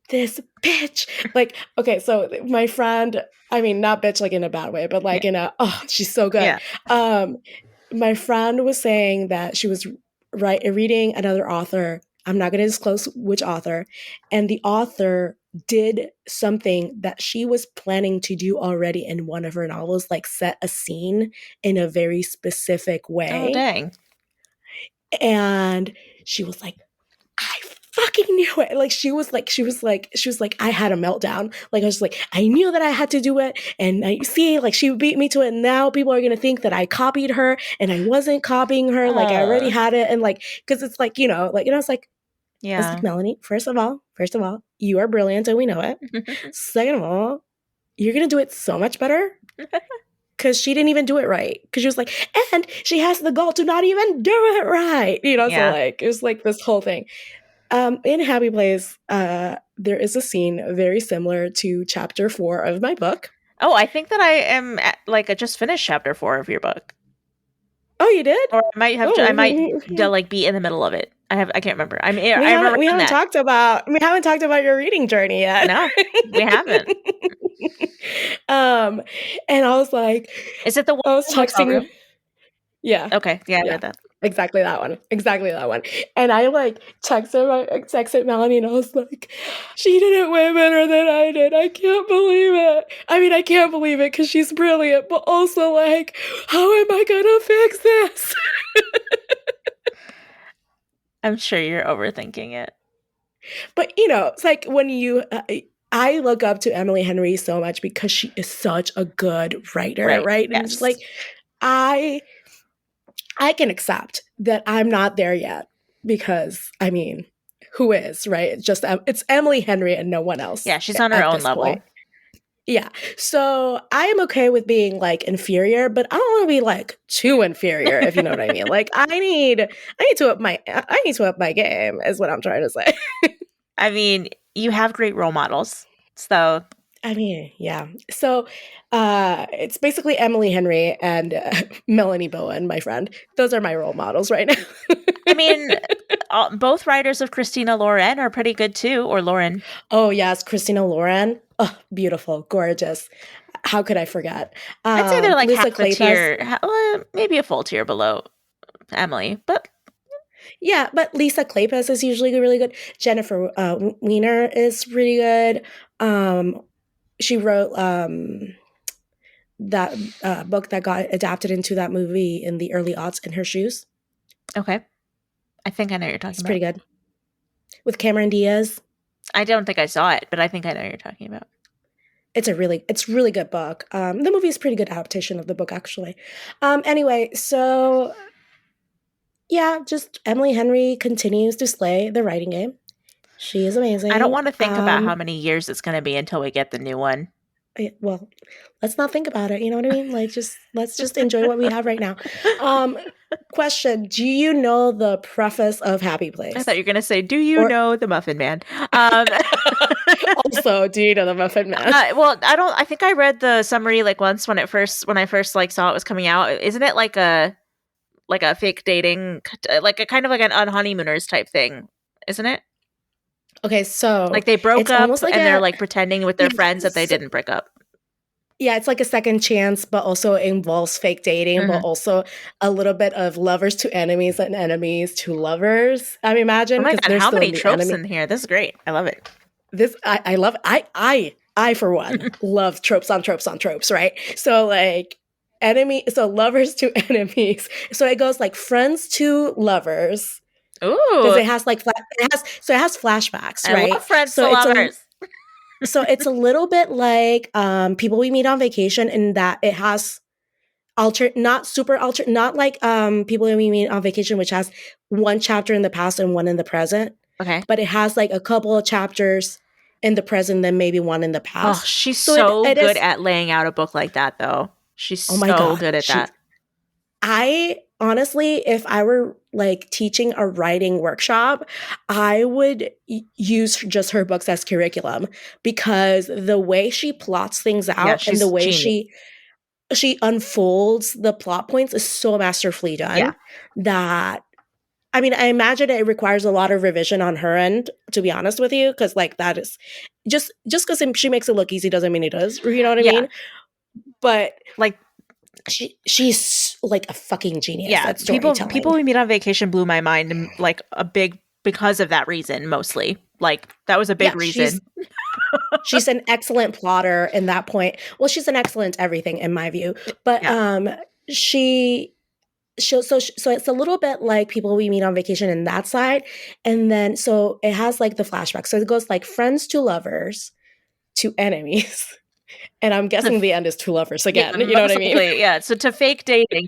this bitch. Like, okay, so my friend, I mean, not bitch like in a bad way, but like Yeah. in a, oh, she's so good. Yeah. My friend was saying that she was reading another author. I'm not going to disclose which author. And the author did something that she was planning to do already in one of her novels, like set a scene in a very specific Oh way. dang. And she was like, I fucking knew it. Like she was like, I had a meltdown. Like I was like, I knew that I had to do it. And I see, like she beat me to it. And now people are gonna think that I copied her and I wasn't copying her. Like I already had it. And like, cause it's like, like, I was like, Yeah. Melanie, first of all, you are brilliant and we know it. Second of all, you're gonna do it so much better. Because she didn't even do it right. Because she was like, and she has the gall to not even do it right. Yeah. So like, it was like this whole thing. In Happy Place, there is a scene very similar to chapter 4 of my book. Oh, I think that I am I just finished chapter 4 of your book. Oh, you did? Or I might have. I might like be in the middle of it. I can't remember. I mean, I remember we haven't talked about your reading journey yet. No, we haven't. And I was like, is it the one I was texting? Yeah. Okay. Yeah, I read that. Exactly that one. And I like texted Melanie and I was like, she did it way better than I did. I can't believe it. I mean, I can't believe it because she's brilliant, but also like, how am I gonna fix this? I'm sure you're overthinking it. But it's like when you I look up to Emily Henry so much because she is such a good writer, right? And Yes. it's just like I can accept that I'm not there yet because, I mean, who is, right? It's Emily Henry and no one else. Yeah, she's on her own level. Point. Yeah. So I am okay with being like inferior, but I don't want to be like too inferior, if you know what I mean. Like I need to up my game is what I'm trying to say. I mean, you have great role models. So I mean, yeah. So it's basically Emily Henry and Melanie Bowen, my friend. Those are my role models right now. I mean, both writers of Christina Lauren are pretty good too, or Lauren. Oh, yes. Christina Lauren. Oh, beautiful. Gorgeous. How could I forget? I'd say they're like Lisa half a tier, maybe a full tier below Emily, but... Yeah, but Lisa Kleypas is usually really good. Jennifer Weiner is really good. She wrote that book that got adapted into that movie in the early aughts, In Her Shoes. Okay. I think I know what you're talking about. It's pretty good. With Cameron Diaz. I don't think I saw it, but I think I know what you're talking about. It's really good book. The movie is a pretty good adaptation of the book, actually. Anyway, so... yeah, just Emily Henry continues to slay the writing game. She is amazing. I don't want to think about how many years it's going to be until we get the new one. Well, let's not think about it. You know what I mean? Like, let's just enjoy what we have right now. Question: do you know the preface of Happy Place? I thought you were going to say, "Do you know the Muffin Man?" Also, do you know the Muffin Man? Well, I don't. I think I read the summary like once when I first like saw it was coming out. Isn't it like a fake dating, like a kind of like an honeymooners type thing, isn't it? Okay, so like they broke up like and they're like pretending with their friends that they didn't break up. Yeah, it's like a second chance, but also involves fake dating, but also a little bit of lovers to enemies and enemies to lovers. Imagine. Oh my God, how many tropes in here? This is great. I love it. I love it. I, for one, love tropes on tropes on tropes, right? So like lovers to enemies. So it goes like friends to lovers because Ooh, it has like it has flashbacks, I love right? friends to lovers. So it's a little bit like people we meet on vacation in that it has not like people we meet on vacation, which has one chapter in the past and one in the present. Okay. But it has like a couple of chapters in the present, then maybe one in the Oh, past. she's So so it good is, at laying out a book like that, though. She's oh my so God. good at that. I honestly, if I were like teaching a writing workshop, I would use just her books as curriculum because the way she plots things Yeah, out and the she's way genius. she unfolds the plot points is so masterfully done Yeah. that I mean, I imagine it requires a lot of revision on her end, to be honest with you, because like that is just because she makes it look easy doesn't mean it does. You know what I Yeah. mean? But Like, she's like a fucking genius yeah, at storytelling. people we meet on vacation blew my mind, and like a big because of that reason mostly. Like that was a big Yeah, reason. she's an excellent plotter in that point. Well, she's an excellent everything in my view. But Yeah. so it's a little bit like people we meet on vacation in that side, and then so it has like the flashback. So it goes like friends to lovers to enemies. And I'm guessing the end is two lovers Yeah, again. You know what I mean? mostly, yeah. So to fake dating,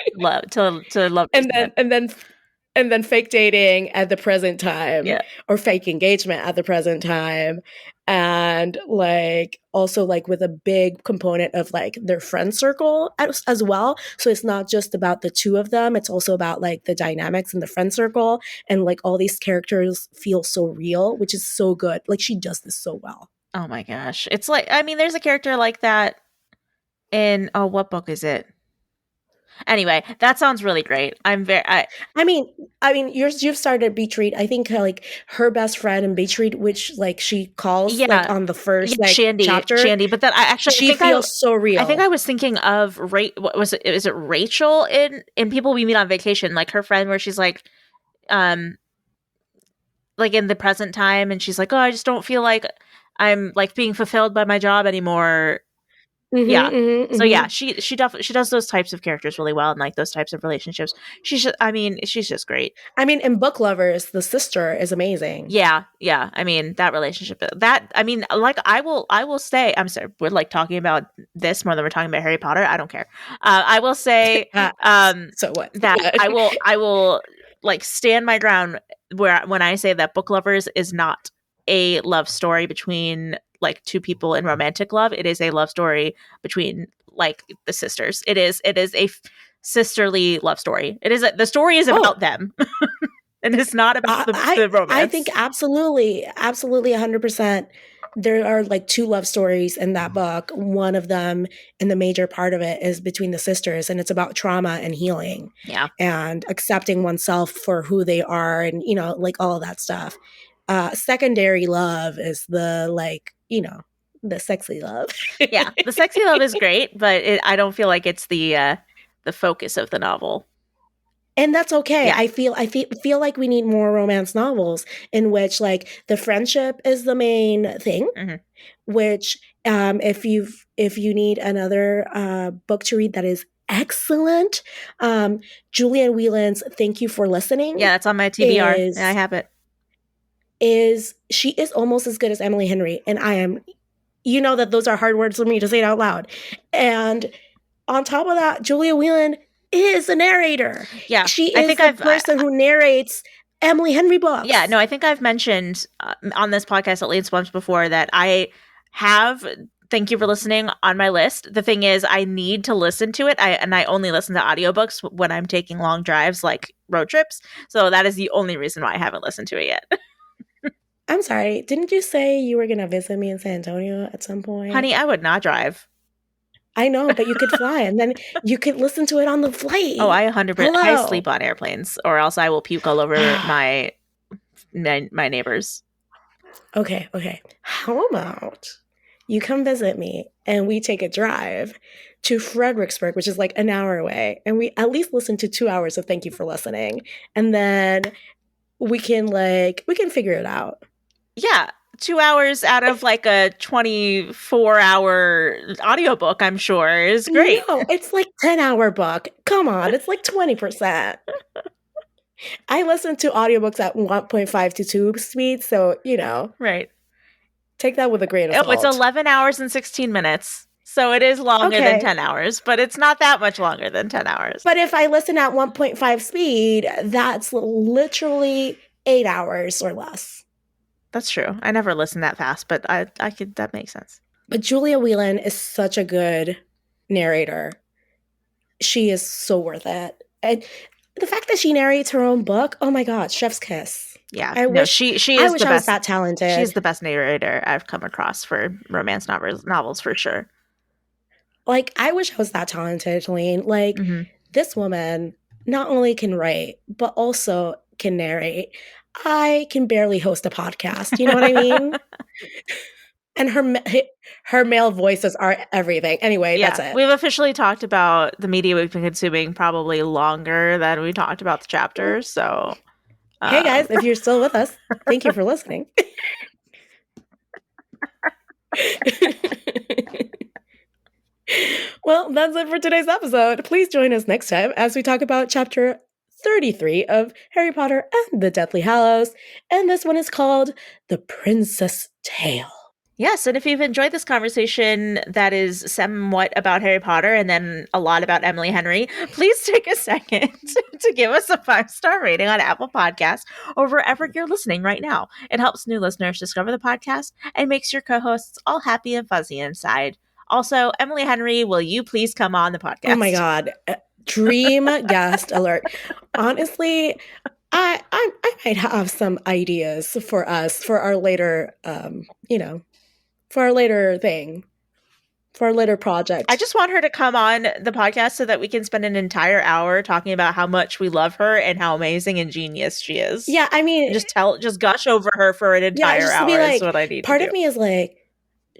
to love, And then fake dating at the present time, yeah, or fake engagement at the present time, and like also like with a big component of like their friend circle as well. So it's not just about the two of them; it's also about like the dynamics in the friend circle, and like all these characters feel so real, which is so good. Like she does this so well. Oh my gosh, it's like I mean, there's a character like that in what book is it? Anyway, that sounds really great. I mean, you've started Beach Read. I think like her best friend in Beach Read, which like she calls like yeah, on the first like Shandy, chapter, Shandy. But then she feels so real. I think I was thinking of what was it? Is it Rachel in People We Meet on Vacation? Like her friend, where she's um, like in the present time, and she's like, oh, I just don't feel like I'm like being fulfilled by my job anymore. Yeah. So yeah, she definitely she does those types of characters really well and like those types of relationships. She's just great. I mean, in Book Lovers, the sister is amazing. Yeah, yeah. I mean, that relationship like I will say I'm sorry, we're like talking about this more than we're talking about Harry Potter. I don't care. I will say so what? that I will like stand my ground when I say that Book Lovers is not a love story between like two people in romantic love. It is a love story between like the sisters. It is a sisterly love story. The story is about them. And it's not about the romance. I think absolutely 100%. There are like two love stories in that book. One of them, and the major part of it, is between the sisters, and it's about trauma and healing. Yeah. And accepting oneself for who they are, and you know, like all of that stuff. Secondary love is the like, you know, the sexy love. Yeah, the sexy love is great, but I don't feel like it's the focus of the novel. And that's okay. Yeah. I feel like we need more romance novels in which like the friendship is the main thing. Mm-hmm. Which if you need another book to read that is excellent, Julian Whelan's Thank You for Listening. Yeah, that's on my TBR. I have it. She is almost as good as Emily Henry, and I am, you know, that those are hard words for me to say it out loud. And on top of that, Julia Whelan is a narrator. Yeah, she is the person who narrates Emily Henry books. Yeah, no, I think I've mentioned on this podcast at least once before that I have Thank You for Listening on my list. The thing is, I need to listen to it. I only listen to audiobooks when I'm taking long drives, like road trips. So that is the only reason why I haven't listened to it yet. I'm sorry. Didn't you say you were going to visit me in San Antonio at some point? Honey, I would not drive. I know, but you could fly, and then you could listen to it on the flight. Oh, I 100%. I sleep on airplanes, or else I will puke all over my neighbors. Okay. How about you come visit me, and we take a drive to Fredericksburg, which is like an hour away, and we at least listen to 2 hours of Thank You for Listening, and then we can figure it out. Yeah, 2 hours out of like a 24-hour audiobook, I'm sure, is great. No, it's like 10-hour book. Come on, it's like 20%. I listen to audiobooks at 1.5 to 2 speed, so, Right. take that with a grain of salt. It's 11 hours and 16 minutes. So it is longer than 10 hours, but it's not that much longer than 10 hours. But if I listen at 1.5 speed, that's literally 8 hours or less. That's true. I never listen that fast, but that makes sense. But Julia Whelan is such a good narrator. She is so worth it. And the fact that she narrates her own book, oh my God, chef's kiss. Yeah, I wish she is I the wish best. I was that talented. She's the best narrator I've come across for romance novels for sure. Like, I wish I was that talented, Helene. Like, this woman not only can write, but also can narrate. I can barely host a podcast. You know what I mean? And her male voices are everything. Anyway, that's it. We've officially talked about the media we've been consuming probably longer than we talked about the chapters. So, hey guys, if you're still with us, thank you for listening. Well, that's it for today's episode. Please join us next time as we talk about chapter 33 of Harry Potter and the Deathly Hallows. And this one is called The Princess Tale. Yes, and if you've enjoyed this conversation that is somewhat about Harry Potter and then a lot about Emily Henry, please take a second to give us a 5-star rating on Apple Podcasts or wherever you're listening right now. It helps new listeners discover the podcast and makes your co-hosts all happy and fuzzy inside. Also, Emily Henry, will you please come on the podcast? Oh my God. Dream guest alert. Honestly, I might have some ideas for us for our later, for our later thing, for our later project. I just want her to come on the podcast so that we can spend an entire hour talking about how much we love her and how amazing and genius she is. Yeah, I mean, just gush over her for an entire hour is what I need to do. Part of me is like,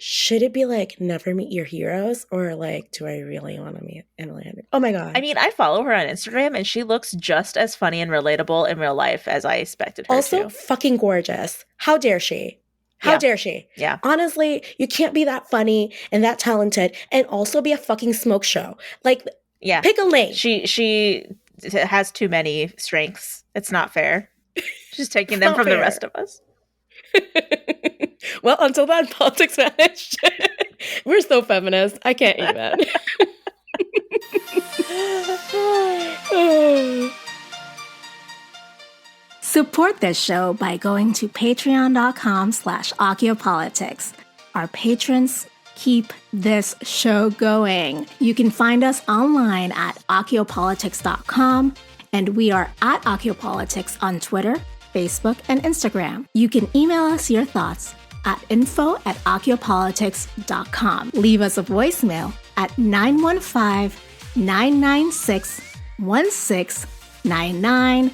should it be like never meet your heroes, or like, do I really want to meet Emily Henry? Oh my God. I mean, I follow her on Instagram and she looks just as funny and relatable in real life as I expected her to. Also fucking gorgeous. How dare she? How dare she? Yeah. Honestly, you can't be that funny and that talented and also be a fucking smoke show. Like, pick a lane. She has too many strengths. It's not fair. She's taking them from the rest of us. Well, until then, politics vanished. We're so feminist. I can't even. Support this show by going to patreon.com/acciopolitics. Our patrons keep this show going. You can find us online at acciopolitics.com, and we are at acciopolitics on Twitter, Facebook, and Instagram. You can email us your thoughts at info@acciopolitics.com. Leave us a voicemail at 915-996-1699.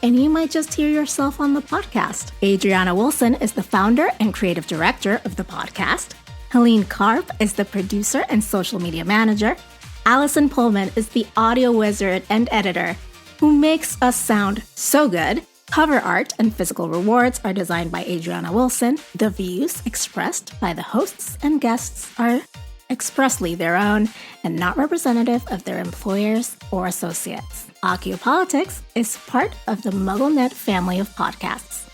And you might just hear yourself on the podcast. Adriana Wilson is the founder and creative director of the podcast. Helene Karp is the producer and social media manager. Allison Pullman is the audio wizard and editor who makes us sound so good. Cover art and physical rewards are designed by Adriana Wilson. The views expressed by the hosts and guests are expressly their own and not representative of their employers or associates. Acciopolitics is part of the MuggleNet family of podcasts.